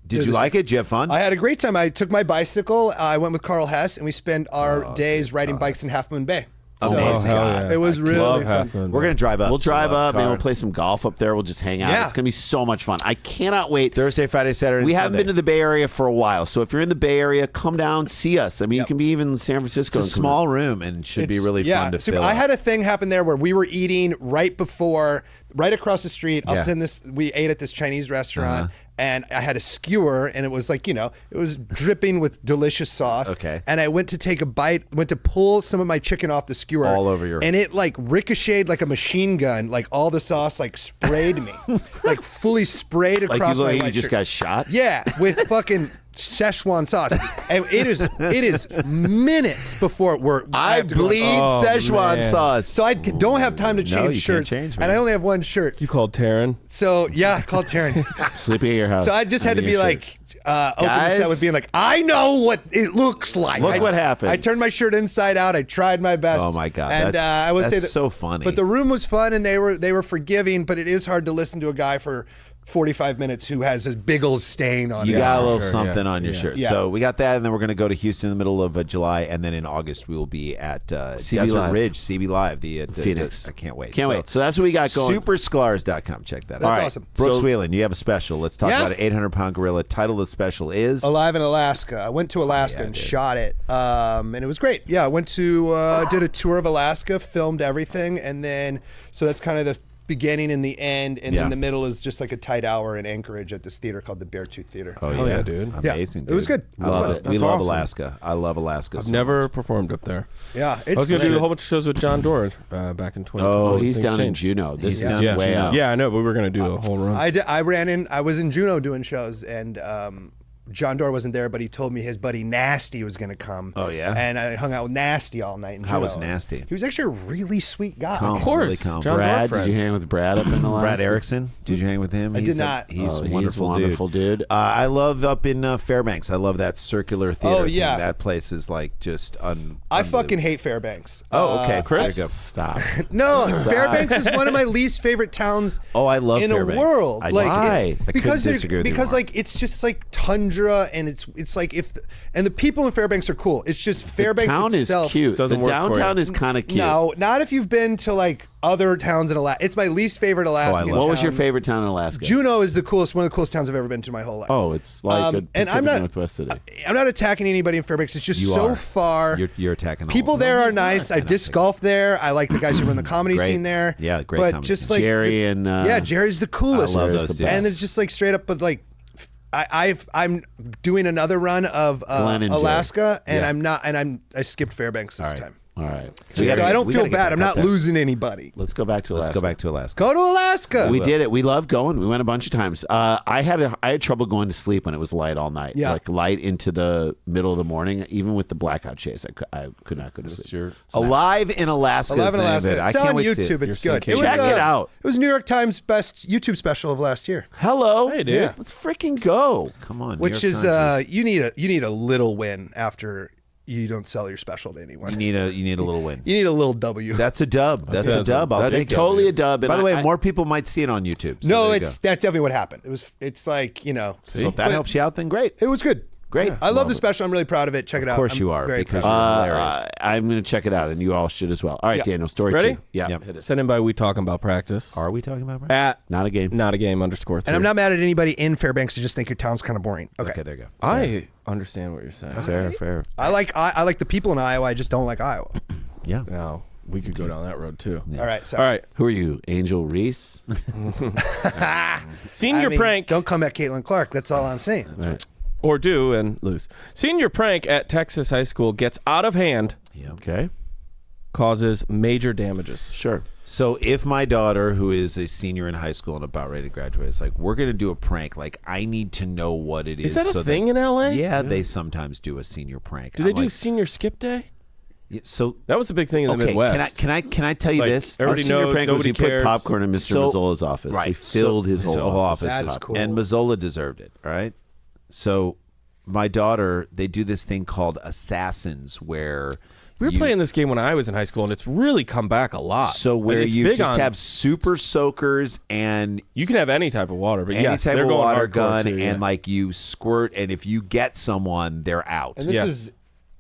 did they're you the like it? Did you have fun? I had a great time. I took my bicycle. I went with Carl Hess, and we spent our days riding bikes in Half Moon Bay. So Amazing. hell yeah. It was really Love fun. Half Moon We're Bay. gonna drive up. We'll drive up and car. we'll play some golf up there. We'll just hang out. Yeah. It's going to be so much fun. I cannot wait. Thursday, Friday, Saturday. We and haven't Sunday. been to the Bay Area for a while. So if you're in the Bay Area, come down, see us. I mean, you can be even in San Francisco. It's a and come small room and should be It's- really fun to super- fill. I up. had a thing happen there where we were eating right across the street. I'll Yeah. send this. We ate at this Chinese restaurant, and I had a skewer, and it was like it was dripping with delicious sauce. Okay. And I went to take a bite, went to pull some of my chicken off the skewer, All over your- and it like ricocheted like a machine gun. Like all the sauce like sprayed me, like fully sprayed Like across you, my you white just shirt. got shot. Yeah, with fucking Szechuan sauce, and it is minutes before I I have to go- bleed Oh, Szechuan man. sauce. So I don't have time to change you can't shirts, change, and man. I only have one shirt. You called Taryn. So yeah, I called Taryn. Sleeping at your house. So I just had to Having be your like, shirt. open the set Guys? with being like, I know what it looks like. Look I, what happened. I turned my shirt inside out. I tried my best. Oh, my God. And That's- I would say that's that so funny. But the room was fun, and they were forgiving. But it is hard to listen to a guy for 45 minutes who has this big old stain on You it. got a little sure, something yeah. on your Yeah. shirt. Yeah. So we got that, and then we're going to go to Houston in the middle of July, and then in August we will be at Desert Live. Ridge, CB Live, the Phoenix. I can't wait. Can't wait. So that's what we got going. Supersklars.com. Check that out. That's All right. awesome. Brooks So- Wheelan, you have a special. Let's talk Yeah. about it. 800-pound gorilla. Title of the special is Alive in Alaska. I went to Alaska and shot it, and it was great. Yeah, I went to did a tour of Alaska, filmed everything, and then so that's kind of the beginning and the end, and Yeah. then the middle is just like a tight hour in Anchorage at this theater called the Beartooth Theater. Oh Hell yeah, dude. Yeah. Amazing. It was dude. good. It I was love fun. it. We That's love awesome. Alaska. I love Alaska. I've so never much. performed up there. Yeah, I it's was going to do great. a whole bunch of shows with John Doerr back in 2020. Oh, he's Things down in changed. Juneau. This He's is down Yeah, in way Juneau. out. Yeah, I know, but we were going to do a whole run. I was in Juneau doing shows, and John Doerr wasn't there, but he told me his buddy Nasty was going to come. Oh, yeah? And I hung out with Nasty all night in How was Juneau. Nasty? He was actually a really sweet guy. Calm. Of course. Really calm. John Brad, Doerr did you friend. hang with Brad up in Alaska? Brad Erickson, did you hang with him? I did not. He's Oh, a he's wonderful, dude. I love up in Fairbanks. I love that circular theater. Oh, yeah. thing. That place is like just I fucking hate Fairbanks. Oh, okay, Chris? There you go. Stop. No, Fairbanks is one of my least favorite towns. Oh, I love in Fairbanks. a world. I like disagree. Why? it's I because couldn't there's- disagree with you because more. like it's just like tundra, and it's like and the people in Fairbanks are cool. It's just Fairbanks the town itself. is cute. Doesn't the work for you. downtown is kind of cute. No, not if you've been to like other towns in Alaska. It's my least favorite Alaskan love What was your town. favorite town in Alaska? Juneau is the coolest, one of the coolest towns I've ever been to in my whole life. Oh, it's like a and Pacific I'm not Northwest city. I'm not attacking anybody in Fairbanks. It's just You so are. far. You're attacking all People of them. there are He's not. nice. I You're not disc attacking. golf there. I like the guys who run the comedy Great. scene there. Yeah, great But comedy just scene. like Jerry and yeah, Jerry's the coolest. I love Jerry's those the dudes. best. And it's just like straight up, but like I'm doing another run of Glenn and Alaska, and Yeah. I skipped Fairbanks this time. All right. So I don't feel bad. I'm not there. losing anybody. Let's go back to Alaska. Let's go back to Alaska. Go to Alaska. We did it. We loved going. We went a bunch of times. I had trouble going to sleep when it was light all night. Yeah. Like light into the middle of the morning. Even with the blackout chase, I could not go to sleep. Alive in Alaska. Alive is in the name of Alaska. it. I It's can't on wait to see YouTube. it. It's good. Check it out. It was New York Times best YouTube special of last year. Hello. Hey, dude. Yeah. Let's freaking go. Come on. New Which York is Times you need a little win after you don't sell your special to anyone. you need a little win. You need a little W. That's a dub. That's a dub. I'll That's take it. totally a dub. And By the way, I- more people might see it on YouTube. So no, there you that's go. definitely what happened. It's like, So if that but helps you out, then great. It was good. Great. I love the special. I'm really proud of it. Check it out. Of course I'm you are, very because proud. you're hilarious. I'm going to check it out, and you all should as well. All right, Yeah. Daniel, story Ready? 2. Yeah. Yep. Hit us. Send in by We Talking About Practice. Are we talking about? At Not a game. not a game _3. And I'm not mad at anybody in Fairbanks. I just think your town's kind of boring. Okay, there you go. I understand what you're saying. Fair. I like the people in Iowa. I just don't like Iowa. Yeah. Now, we could go down that road too. All right. So All right. Who are you, Angel Reese? Senior prank. Don't come at Caitlin Clark. That's all I'm saying. Right. Or do and lose. Senior prank at Texas high school gets out of hand, Okay. causes major damages. Sure. So if my daughter, who is a senior in high school and about ready to graduate, is like, we're going to do a prank, like, I need to know what it is. Is that a so thing in LA? Yeah, they sometimes do a senior prank. Do they I'm do like, senior skip day? so? That was a big thing in the Okay, Midwest. can I tell you Like, this? everybody Our senior knows, prank was nobody we put cares. popcorn in Mr. So- Mazzola's office. Right. We filled his whole office. That's with cool. And Mazzola deserved it, all right? So my daughter, they do this thing called Assassins where We were playing this game when I was in high school, and it's really come back a lot. So Like, where it's you big just on- have super soakers and you can have any type of water, but any yes, type they're of going water hardcore gun too, yeah. and like you squirt, and if you get someone, they're out. And this Yes. is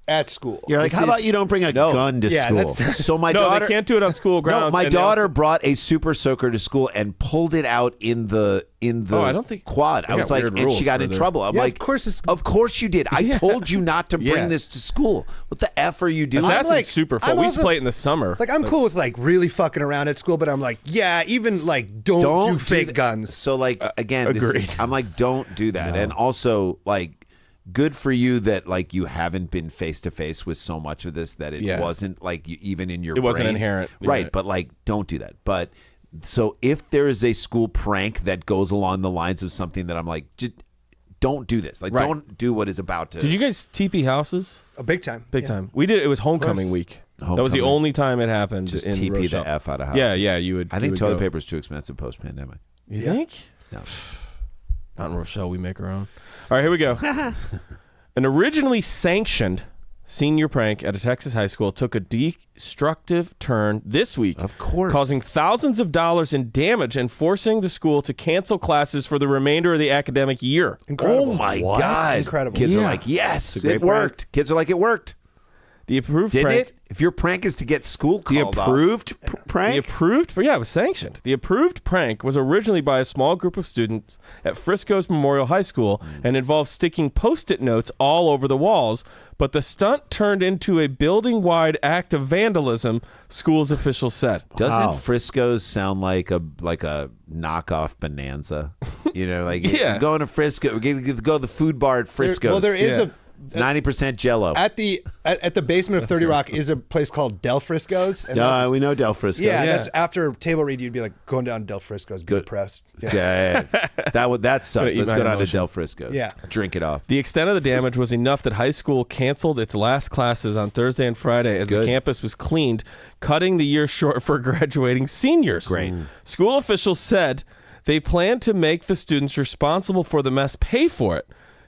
at school. You're like, This how is- about you don't bring a gun to yeah, school? that's- So my no, daughter they can't do it on school grounds. No, my and they daughter also- brought a super soaker to school and pulled it out in the Oh, I don't think- quad. they I was got like, weird and rules she got for in their- trouble. I'm Yeah, like, of course it's- of course you did. I Yeah. told you not to bring Yeah. this to school. What the f are you doing? Assassin's like- super fun. I'm We used to also- play it in the summer. Like I'm cool with like really fucking around at school, but I'm like, yeah, even like don't do fake that. guns. So like again, agreed. I'm like, don't do that. And also like, good for you that like you haven't been face to face with so much of this that it Yeah. wasn't like you, even in your It wasn't brain. inherent. right? Yeah. But like, don't do that. But so if there is a school prank that goes along the lines of something that I'm like, just don't do this. Like, Right. don't do what is about to. Did you guys TP houses? A big time. Big Yeah. time. We did. It was homecoming week. That was the Homecoming. only time it happened. just in TP Rochelle. the f out of houses? Yeah. You would. I you think would toilet go. paper is too expensive post pandemic. You think? No. Not in Rochelle. We make our own. All right, here we go. An originally sanctioned senior prank at a Texas high school took a destructive turn this week. Of course. Causing thousands of dollars in damage and forcing the school to cancel classes for the remainder of the academic year. Incredible. Oh my What? God! Incredible. Kids are Yeah. like, yes, a great it worked. Kids are like, it worked. The approved Didn't prank. it? If your prank is to get school The called off- approved The prank? approved, yeah, it was sanctioned. The approved prank was originally by a small group of students at Frisco's Memorial High School and involved sticking Post-it notes all over the walls, but the stunt turned into a building-wide act of vandalism, schools officials said. Doesn't Wow. Frisco's sound like a knockoff Bonanza? You know, like Yeah. going to Frisco, go to the food bar at Frisco's. Well, there is Yeah. a It's 90% Jello. at the basement of 30 Rock is a place called Del Frisco's. And that's- we know Del Frisco. yeah, that's after table read. You'd be like going down Del Frisco's, be Good. depressed. Yeah, that sucked. Gonna eat Let's my go down to emotion. Del Frisco's. Yeah. Drink it off. The extent of the damage was enough that high school canceled its last classes on Thursday and Friday as the Good. campus was cleaned, cutting the year short for graduating seniors. Great. School officials said they plan to make the students responsible for the mess pay for it.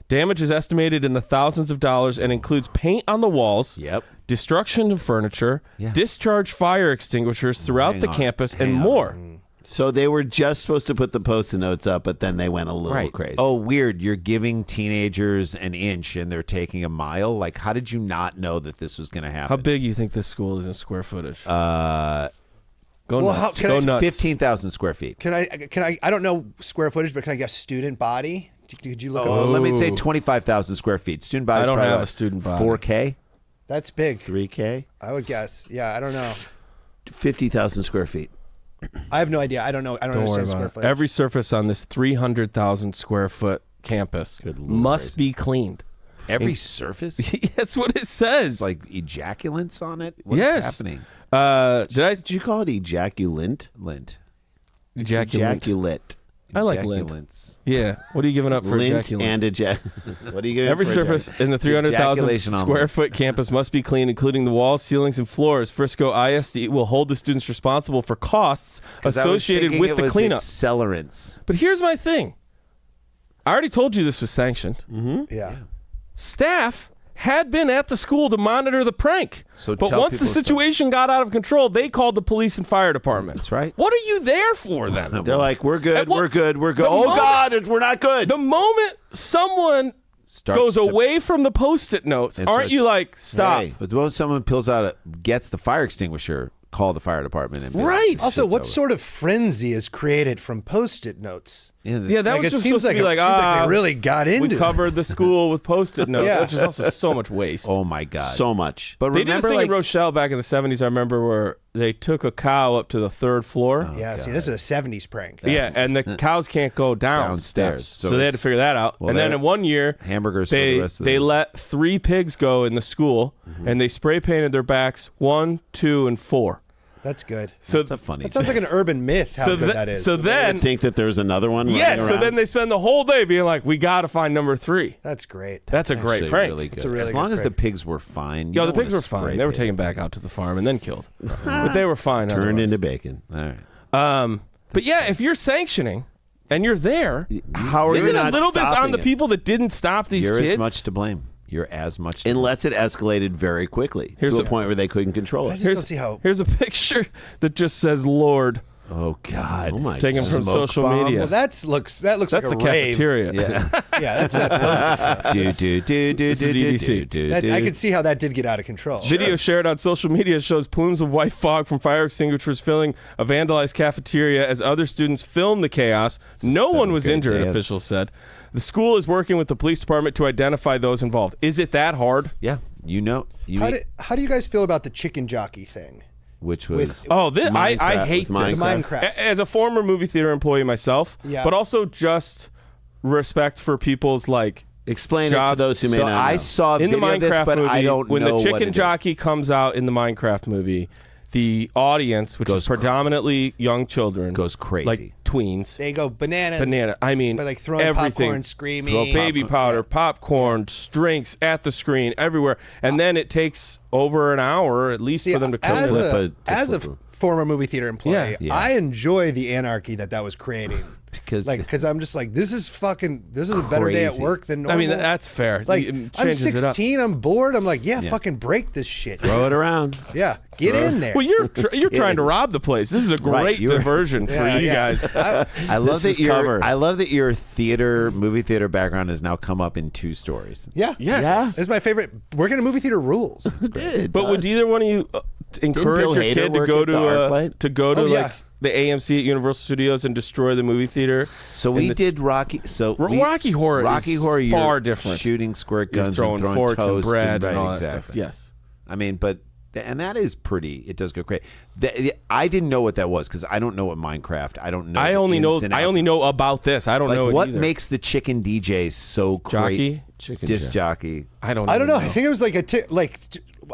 Damage is estimated in the thousands of dollars and includes paint on the walls, Yep. destruction of furniture, discharge fire extinguishers throughout the campus, and more. So they were just supposed to put the Post-it notes up, but then they went a little crazy. Oh, weird. You're giving teenagers an inch and they're taking a mile. Like, how did you not know that this was going to happen? How big do you think this school is in square footage? Go Well, nuts. can Go I- nuts. 15,000 square feet. Can I don't know square footage, but can I guess student body? Could you look Oh, up? let me say 25,000 square feet. Student body. I don't have a student body. 4K. That's big. 3K? I would guess. Yeah, I don't know. 50,000 square feet. I have no idea. I don't know. I don't Don't worry understand about square it. footage. Every surface on this 300,000 square foot campus Good Lord must gracious. be cleaned. Every surface? That's what it says. It's like ejaculants on it? What's yes. happening? Did you call it ejaculant? Lint. Ejaculate. I like lint. Ejaculants. Yeah. What are you giving up for Lint ejaculant? and what are you giving Every for surface in the 300,000 ejaculation on square lint. foot campus must be clean, including the walls, ceilings, and floors. Frisco ISD will hold the students responsible for costs 'Cause I was associated thinking with it the was cleanup. accelerants. But here's my thing. I already told you this was sanctioned. Yeah. Staff had been at the school to monitor the prank. So but tell once the people to stop. situation got out of control, they called the police and fire department. That's right. What are you there for then? They're like, we're good, Well, we're good, we're good. the Oh moment- God, we're not good. The moment someone Starts goes to- away from the Post-it notes, And aren't starts- you like, stop? Hey. But when someone pulls out gets the fire extinguisher, call the fire department. And be like, Right. "This Also, shit's what over." sort of frenzy is created from Post-it notes? Yeah, that Like, was it just seems supposed to be like, they really got into we it. covered the school with Post-it notes, Yeah. which is also so much waste. Oh my God. So much. but They did a remember, thing like, in Rochelle back in the 70s, I remember, where they took a cow up to the 3rd floor. Yeah, see, this is a 70s prank. Yeah, and the cows can't go Downstairs. So, So they had to it's- figure that out. well, and then they're- in one year, hamburgers for the they rest of they the let 3 pigs go in the school, and they spray painted their backs 1, 2, and 4. That's good. So That's a funny. That sounds like an urban myth, how so good th- that is. so I then think that there's another one. yes, running so around. then they spend the whole day being like, we got to find number 3. That's great. That's a great Actually prank. really good. It's a really as good long as the prank. pigs were fine. Yo, you the don't pigs wanna were fine. spray They were paint. taken back out to the farm and then killed. But they were fine. turned otherwise. into bacon. All right. But yeah, if you're sanctioning and you're there, How are you isn't it a not little bit on stopping the it? people that didn't stop these You're kids? as much to blame. You're as much. To Unless it escalated very quickly Here's to a- a point where they couldn't control I it. just don't see how. Here's a picture that just says Lord, Oh God. Oh my taken from Smoke social bombs. media. Well, that looks That's like the a rave. cafeteria. Yeah. Yeah, that's that poster. do do do do This is do EDC. do That, I do. could see how that did get out of control. Video shared on social media shows plumes of white fog from fire extinguishers filling a vandalized cafeteria as other students filmed the chaos. No one was seventh grade injured, dance. officials said. The school is working with the police department to identify those involved. Is it that hard? Yeah. You know. You How do you guys feel about the chicken jockey thing? which was with- Oh, I Minecraft hate with this. The Minecraft. As a former movie theater employee myself, Yeah. but also just respect for people's like Explain it to jobs. those who may so not I know. saw a in the video of this, Minecraft but movie, I don't when know the what chicken it is. jockey comes out in the Minecraft movie, the audience, which is predominantly young children, Goes crazy. like tweens. They go bananas. Banana. I mean, But like throwing everything. popcorn, screaming. Throw baby powder, popcorn, drinks at the screen, everywhere, and then it takes over an hour at least See, for them to kill as it. a former movie theater employee, Yeah. I enjoy the anarchy that was creating. because I'm just like, this is a better day at Crazy. work than I normal. mean, that's fair. like, It I'm changes it up. 16, I'm bored. I'm like, yeah, fucking break this shit. Throw it around. Yeah, get in there. Well, you're trying to rob the place. This is a great you're- diversion for Yeah, you yeah. guys. I love This is that cover. I love that your movie theater background has now come up in 2 stories. Yeah. Yes. Yeah. This is my favorite. Working in a movie theater rules. But would either one of you encourage Bill your Hader kid to work go at the ArcLight? to Oh, like yeah. the AMC at Universal Studios and destroy the movie theater? So we did Rocky. So Rocky Horror Rocky is Horror, you're far different. Shooting squirt You're guns, throwing and throwing forks and toast bread and right, all that exactly. stuff. Yes. I mean, but and that is pretty. It does go crazy. I didn't know what that was because I don't know what Minecraft. I don't know. I the only ins know and I outs. only know about this. I don't Like know it what either. makes the chicken DJ so Jockey? great. Disc jockey. I don't I don't know. even I think it was like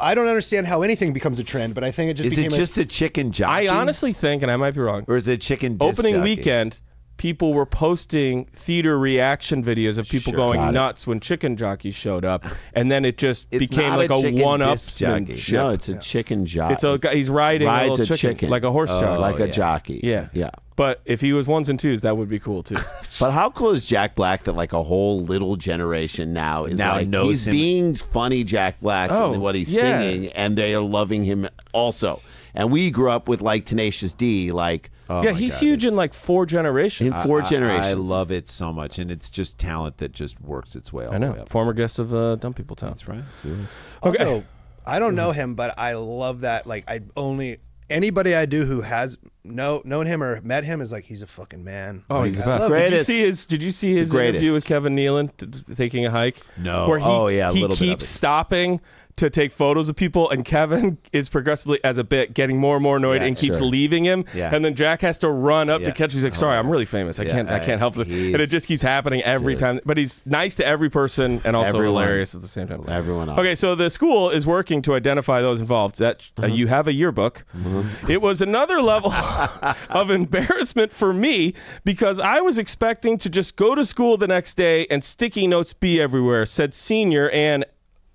I don't understand how anything becomes a trend, but I think it just Is became it just a chicken jockey? I honestly think, and I might be wrong, or is it chicken disc opening jockey? weekend, people were posting theater reaction videos of people Sure. going Got it. nuts when chicken jockey showed up, and then it just It's became not like a a chicken one-up disc jockey. No, it's a chicken jockey. It's a guy. He's riding a Rides little a chicken. like a horse jockey. like a yeah. jockey. Yeah, Yeah. But if he was 1s and 2s, that would be cool too. But how cool is Jack Black that like a whole little generation now is Now like, knows he's him. being funny Jack Black Oh, in what he's yeah. singing, and they are loving him also. And we grew up with like Tenacious D, like yeah, he's huge in like 4 generations. in 4 generations. I love it so much, and it's just talent that just works its way all I the way know. up. Former guest of Dumb People Town. That's Right? Also, I don't know him, but I love that. Like, anybody I do who has known him or met him is like he's a fucking man. Oh, Like, he's I the best. love- Did you see his greatest. interview with Kevin Nealon taking a hike? No. Where he, Oh, yeah, a he little bit of keeps it. stopping to take photos of people, and Kevin is progressively, as a bit, getting more and more annoyed Yeah, and keeps sure. leaving him. Yeah. And then Jack has to run up to Yeah. catch him. He's like, "Sorry, I'm really famous. I Yeah, can't help this." he's- And it just keeps happening every Dude. time. But he's nice to every person and also Everyone. hilarious at the same time. Everyone else. Okay, so the school is working to identify those involved. That you have a yearbook. It was another level of embarrassment for me because I was expecting to just go to school the next day and sticky notes be everywhere. Said senior and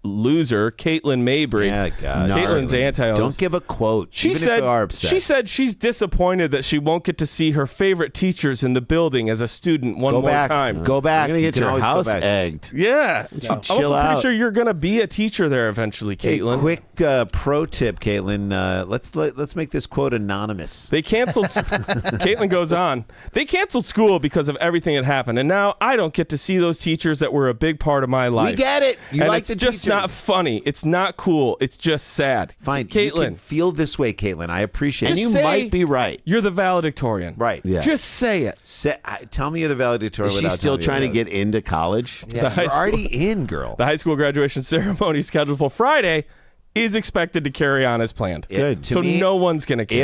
loser Caitlin Mabry. Yeah, God. Caitlin's anti all Don't this. give a quote. She even said if you are upset. she said she's disappointed that she won't get to see her favorite teachers in the building as a student one go more back. time. Go back. You're gonna You get can your always go house back. egged. Yeah. I'm chill also pretty out. sure you're going to be a teacher there eventually, Hey, Caitlin. quick pro tip, Caitlin. Let's make this quote anonymous. They canceled. Caitlin goes on. They canceled school because of everything that happened, and now I don't get to see those teachers that were a big part of my life. We get it. You and like it's the just teacher. not funny. It's not cool. It's just sad. Fine. You can Caitlin. feel this way, Caitlin. I appreciate Just it. You say might be right. You're the valedictorian. Right. Yeah. Just say it. Tell me you're the valedictorian. Is she without still telling me trying to you're get into college? the- Yeah, high you're school- already in, girl. The high school graduation ceremony scheduled for Friday is expected to carry on as planned. Good. To So me, no one's gonna care.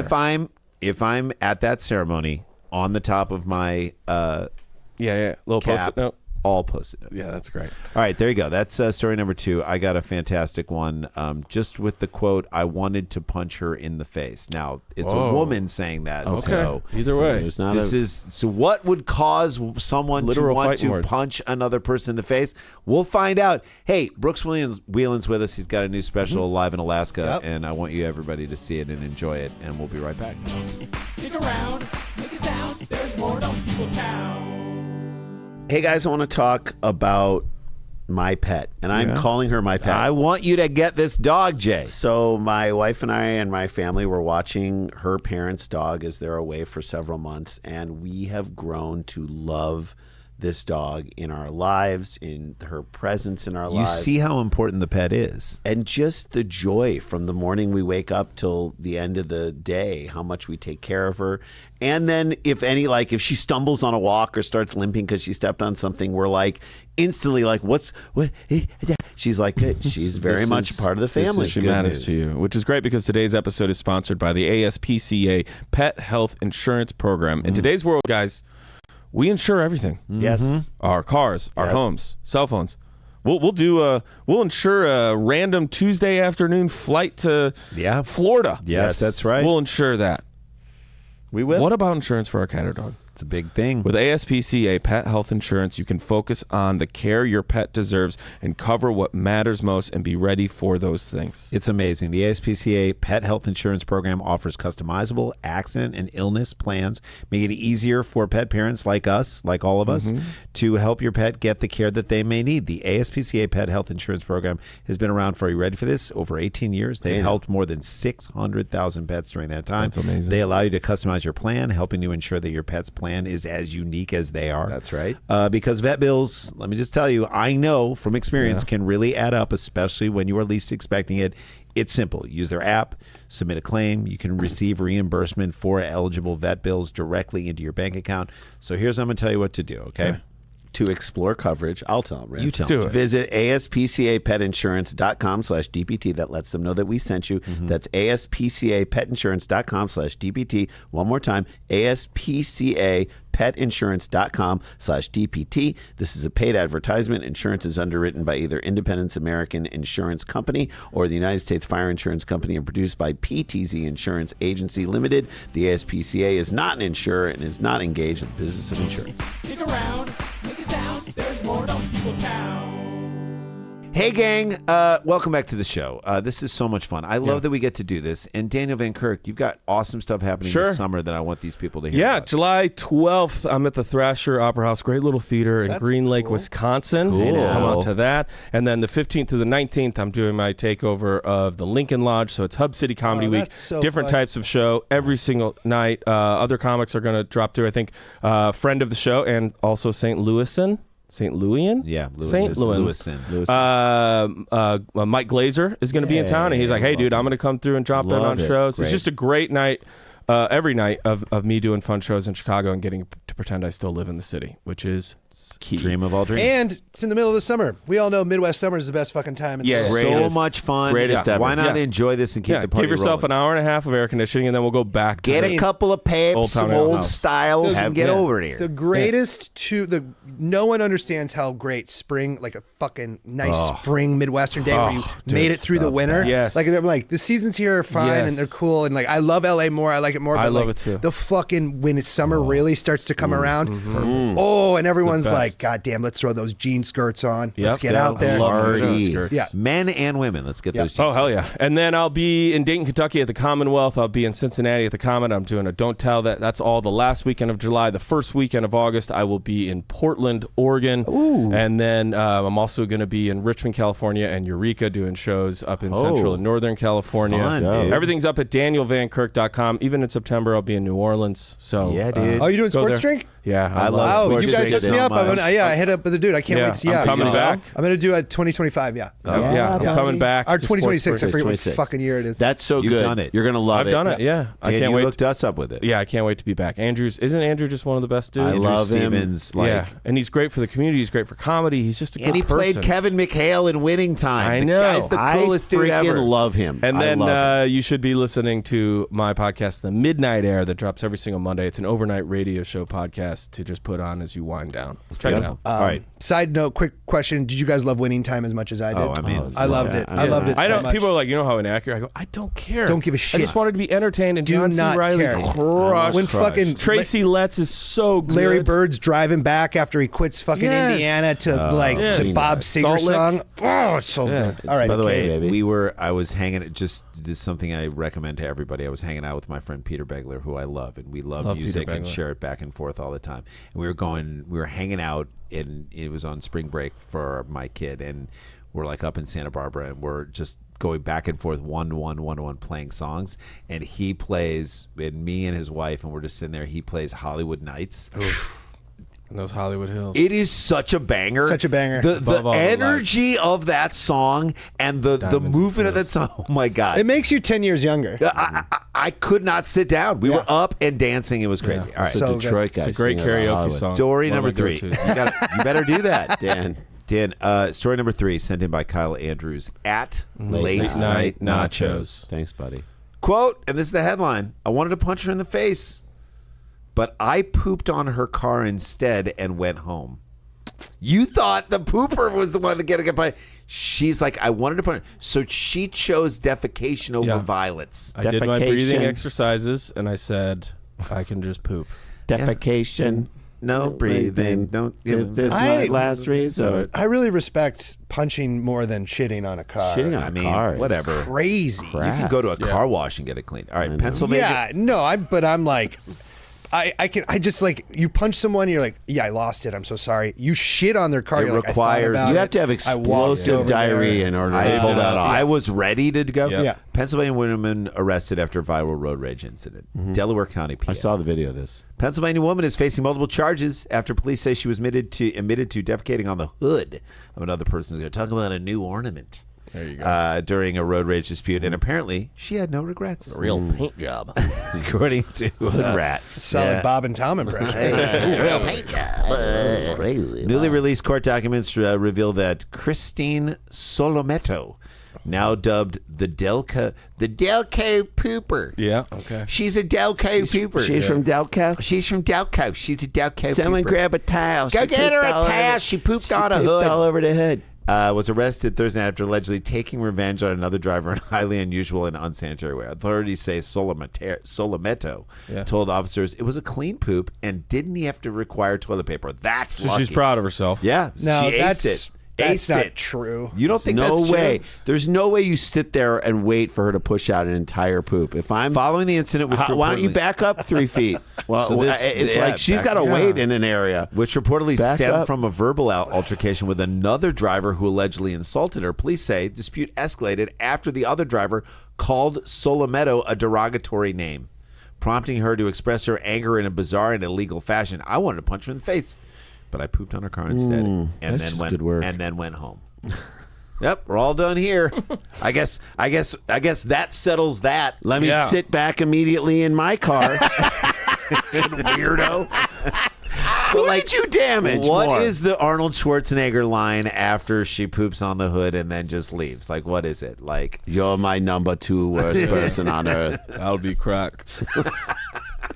If I'm at that ceremony, on the top of my yeah. Little cap, post-it note. all post-it notes. Yeah, that's great. All right, there you go. That's story number 2. I got a fantastic one. Just with the quote, "I wanted to punch her in the face." Now, it's Whoa. a woman saying that. Okay. So Either way. There's not this is so. What would cause someone Literal to want fighting to words. punch another person in the face? We'll find out. Hey, Brooks Wheelan's with us. He's got a new special live in Alaska, Yep. and I want you everybody to see it and enjoy it. And we'll be right back. Stick around, make a sound. There's more Dumb People Town. Hey guys, I want to talk about my pet, and I'm calling her my pet. I want you to get this dog, Jay. So my wife and I and my family were watching her parents' dog as they're away for several months, and we have grown to love this dog in our lives, in her presence in our You lives. see how important the pet is. And just the joy from the morning we wake up till the end of the day, how much we take care of her. And then if if she stumbles on a walk or starts limping because she stepped on something, we're like instantly like, what? She's like, good. She's very This much is- part of the this is family. She good matters news. to you, which is great because today's episode is sponsored by the ASPCA Pet Health Insurance Program. In today's world, guys, we insure everything. Yes. Our cars, our homes, cell phones. We'll insure a random Tuesday afternoon flight to Florida. Yes, that's right. We'll insure that. We will. What about insurance for our cat or dog? It's a big thing. With ASPCA Pet Health Insurance, you can focus on the care your pet deserves and cover what matters most and be ready for those things. It's amazing. The ASPCA Pet Health Insurance Program offers customizable accident and illness plans, making it easier for pet parents like us, like all of us, to help your pet get the care that they may need. The ASPCA Pet Health Insurance Program has been around for, are you ready for this? Over 18 years. They've helped more than 600,000 pets during that time. That's amazing. They allow you to customize your plan, helping you ensure that your pet's plan is as unique as they are. That's right. Because vet bills, let me just tell you, I know from experience, can really add up, especially when you are least expecting it. It's simple. Use their app, submit a claim. You can receive reimbursement for eligible vet bills directly into your bank account. So here's what I'm going to tell you what to do, okay? To explore coverage, I'll tell them. You tell Do them. it. Visit ASPCAPetInsurance.com/DPT. That lets them know that we sent you. That's ASPCAPetInsurance.com/DPT. One more time, ASPCAPetInsurance.com/DPT. This is a paid advertisement. Insurance is underwritten by either Independence American Insurance Company or the United States Fire Insurance Company and produced by PTZ Insurance Agency Limited. The ASPCA is not an insurer and is not engaged in the business of insurance. Stick around, make a sound. There's more Dumb People Town. Hey, gang. Welcome back to the show. This is so much fun. I love that we get to do this. And Daniel Van Kirk, you've got awesome stuff happening Sure. this summer that I want these people to hear Yeah, about. July 12th, I'm at the Thrasher Opera House, great little theater in That's Green Lake, cool. Wisconsin. Cool. Come out to that. And then the 15th through the 19th, I'm doing my takeover of the Lincoln Lodge. So it's Hub City Comedy Week. that's so Different fun. types of show every single night. Other comics are going to drop through, I think, friend of the show and also St. Louisan. St. Louian? Yeah, St. Louis. Lewiston. Mike Glazer is going to be in town, and he's like, "Hey, dude, I'm going to come through and drop in Love on it. shows." Great. It's just a great night every night of me doing fun shows in Chicago and getting to pretend I still live in the city, which is key. Dream of all dreams. And it's in the middle of the summer. We all know Midwest summer is the best fucking time. In the so world. much fun. Greatest ever. Why not Yeah. enjoy this and keep Yeah, the party give yourself rolling? an hour and a half of air conditioning, and then we'll go back to Get the a couple of papes, Old some Town Ale old House. styles, and get yeah. over here. The greatest no one understands how great spring, like a fucking nice spring Midwestern day where you made it through the winter. Yes. Like they're like the seasons here are fine Yes. and they're cool and like I love LA more. I like it more. But I love like, it too. The fucking when it's summer really starts to come around. Oh, and everyone's best. like, God damn, let's throw those jean skirts on. Yep. Let's get out there. Party. Yeah. Men and women. Let's get those. Oh, jeans hell on. yeah. And then I'll be in Dayton, Kentucky at the Commonwealth. I'll be in Cincinnati at the Comet. I'm doing a Don't Tell. That's all the last weekend of July. The first weekend of August, I will be in Portland, Oregon. Ooh. And then I'm also going to be in Richmond, California and Eureka doing shows up in Central and Northern California. Fun, dude. Everything's up at danielvankirk.com. Even in September, I'll be in New Orleans. So Yeah, dude. Oh, you doing go sports there. drink? Yeah, I love Wow, sports you guys drinks hooked me so up. much. I hit up with the dude. I can't Yeah, wait to I'm coming back. I'm gonna do a 2025. Yeah. Yeah, I'm coming back. Or to 2026. I Sportsburg. forget what 26. fucking year it is. That's so You've good. done it. You're gonna love I've it. done it. Yeah, I Dan, can't you wait. hooked us up with it. Yeah, I can't wait to be back. Isn't Andrew just one of the best dudes? I Andrew love him. Stevens, Yeah, and he's great for the community. He's great for comedy. He's just a good and he played person. Kevin McHale in Winning Time. I The know. guy's the coolest I dude freaking ever. love him. And I then love him. you should be listening to my podcast, The Midnight Air, that drops every single Monday. It's an overnight radio show podcast to just put on as you wind down. Check it out. All right. Side note, quick question: did you guys love Winning Time as much as I did? Oh, I mean, I loved it. I loved it. I so don't. much. People are like, you know how inaccurate. I go, I don't care. Don't give a I shit. just wanted to be entertained. And Do John C. not Reilly care. crushed. When fucking Tracy Letts is so good. Larry Bird's driving back after he quits fucking Yes. Indiana to yes. the Bob Singer Salt Lick. song. Oh, it's so Yeah. good. All right. By the way, baby. I was hanging. This is something I recommend to everybody. I was hanging out with my friend Peter Begler, who I love, and we love Love music Peter and Begler. share it back and forth all the time. And we were hanging out, and it was on spring break for my kid, and we're like up in Santa Barbara, and we're just going back and forth, one to one, playing songs. And he plays, and me and his wife, and we're just sitting there. He plays Hollywood Nights. And those Hollywood Hills. It is such a banger. Such a banger. The Above all the energy of that song and the Diamonds movement of and that song. Oh my God. It makes you 10 years younger. I could not sit down. We were up and dancing. It was crazy. All right. So good. Detroit guy. It's a great singing karaoke Hollywood. song. Story One of number my 3. go-tos. You better do that. Dan. Dan, story number 3 sent in by Kyle Andrews at Late Night Nachos. Thanks, buddy. Quote, and this is the headline: I wanted to punch her in the face, but I pooped on her car instead and went home. You thought the pooper was the one to get a punch. She's like, I wanted to punch her. So she chose defecation over Yeah. violence. I did my breathing Defecation. exercises, and I said, I can just poop. Defecation. No breathing. Don't. Is this I- my last resort? I really respect punching more than shitting on a car. Shitting on I a mean, car. is whatever. Crazy. You can go to a car wash and get it cleaned. All right, know. Pennsylvania. Yeah, no, but I'm like, I just like, you punch someone, you're like, yeah, I lost it. I'm so sorry. You shit on their car. It you're like, I requires- thought about You it. have to have I walked explosive over diarrhea there. in order to pull that off. I was ready to go. Yeah. Yeah. Pennsylvania woman arrested after viral road rage incident. Delaware County, PA. I saw the video of this. Pennsylvania woman is facing multiple charges after police say she was admitted to defecating on the hood of another person's car. Talk about a new ornament. There you go. During a road rage dispute, and apparently she had no regrets. Real paint job. According to Hood rat. Solid Bob and Tom impression. Newly released court documents reveal that Christine Solometto, now dubbed the Delco Pooper. Yeah. Okay. She's a Delco Pooper. She's from Delco. She's from Delco. She's a Delco Someone Pooper. grab a towel. Go She get her pooped a all over towel. the- She pooped she on a pooped hood. all over the hood. Was arrested Thursday night after allegedly taking revenge on another driver in highly unusual and unsanitary way. Authorities say Solometto told officers it was a clean poop and didn't he have to require toilet paper. That's So lucky. she's proud of herself. Yeah, No, she that's aced it. that's Aced not it. true. You don't think No that's way. true? There's no way you sit there and wait for her to push out an entire poop. If I'm Following the incident, which why don't you reportedly- back up 3 feet? Well, So this- it's yeah, like she's back- got to yeah. wait in an area. Which reportedly Back stemmed up. from a verbal altercation with another driver who allegedly insulted her. Police say dispute escalated after the other driver called Solometto a derogatory name, prompting her to express her anger in a bizarre and illegal fashion. I wanted to punch her in the face, but I pooped on her car instead, and that's then just went good work. and then went home. Yep, we're all done here. I guess that settles that. Let me Yeah. sit back immediately in my car. Weirdo. Who did you damage? What is the Arnold Schwarzenegger line after she poops on the hood and then just leaves? Like, what is it? Like, You're my number 2 worst person on earth. That would be crack.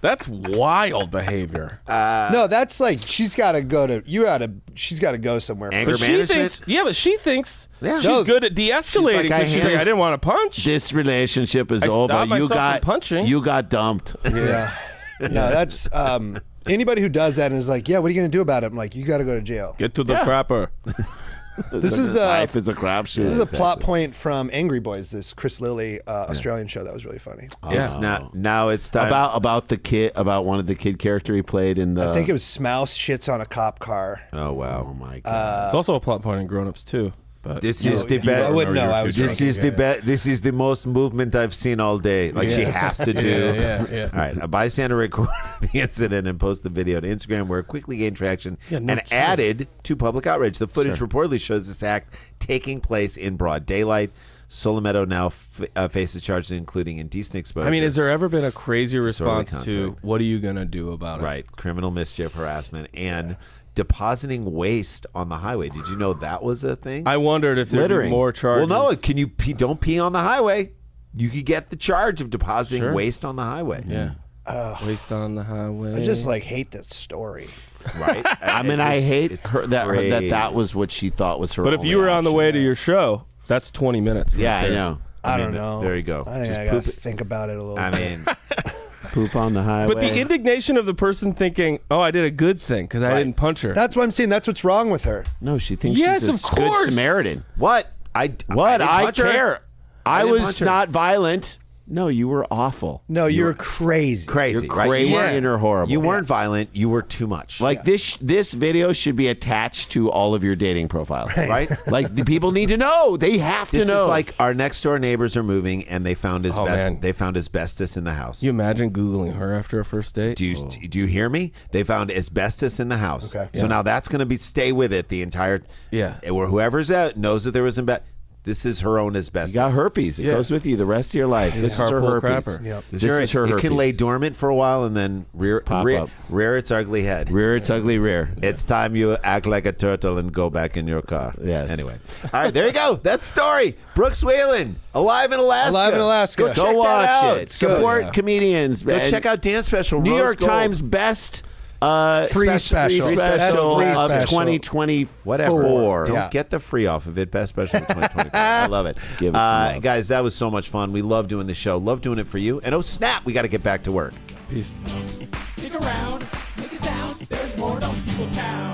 That's wild behavior. No, that's like she's got to go to. She's got to go somewhere. Anger But she management? thinks, but she thinks Yeah. she's No. good at de-escalating. She's like, She's like, I didn't want to punch. This relationship is I over. stopped You myself from got punching. You got dumped. Yeah. No, that's anybody who does that and is like, yeah, what are you going to do about it? I'm like, you got to go to jail. Get to the crapper. This is Life is a crapshoot. This is a plot point from Angry Boys, this Chris Lilly Australian show that was really funny. It's not. Now it's time. about the kid, about one of the kid character he played in the. I think it was Smouse shits on a cop car. Oh, wow. Oh my god! It's also a plot point in Grown Ups too. But This is the I best. wouldn't know. I was This drinking, is the best. This is the most movement I've seen all day. Like she has to do. yeah. All right, a bystander recorded the incident and posted the video to Instagram, where it quickly gained traction and added to public outrage. The footage reportedly shows this act taking place in broad daylight. Solometo now faces charges including indecent exposure. I mean, has there ever been a crazier Disorderly response to conduct. what are you going to do about it? right, criminal mischief, harassment, and depositing waste on the highway. Did you know that was a thing? I wondered if there'd be Littering. more charges. Well, no. Can you don't pee on the highway? You could get the charge of depositing Sure. waste on the highway. Yeah. Waste on the highway. I just like hate this story. Right. I mean, I hate it's her that great. that was what she thought was her. But if only you were on the option. way to your show, that's 20 minutes. Right yeah, I there. know. I mean, don't know. there you go. I think Just I got to poop it. think about it a little I bit. mean, Poop on the highway. But the indignation of the person thinking, "Oh, I did a good thing because I didn't punch her." That's what I'm saying. That's what's wrong with her. no, she thinks Yes, she's a of course. good Samaritan. what? What? didn't I punch her. care. I didn't was punch her. not violent. No, you were awful. No, you're crazy. Crazy, You're right? crazy You weren't, and horrible. you weren't violent. You were too much. Like this video should be attached to all of your dating profiles, right? Like the people need to know. They have This to know. is like our next door neighbors are moving, and they found man. They found asbestos in the house. you imagine Googling her after a first date? Do you hear me? They found asbestos in the house. Okay. So now that's going to be stay with it the entire. Yeah. Or whoever's out knows that there was asbestos. This is her own asbestos. you got herpes. It Yeah. goes with you the rest of your life. This is her carpool herpes. crapper. Yep. This is her It herpes. can lay dormant for a while and then Pop up. rear its ugly head. Rear its ugly rear. It's time you act like a turtle and go back in your car. Yes. Anyway. All right, there you go. That's the story. Brooks Wheelan, Alive in Alaska. Alive in Alaska. Go, Go check Go that watch out. it. Support comedians. Go And check out Dance Special. New Rose York Gold. Times best Free special. free That's special free of special. 2024. Whatever. Don't Yeah. get the free off of it. Best special of 2024. I love it. Give it some love. Guys, that was so much fun. We love doing the show. Love doing it for you. And oh, snap, we got to get back to work. Peace. Stick around, make a sound. There's more Dumb People Town.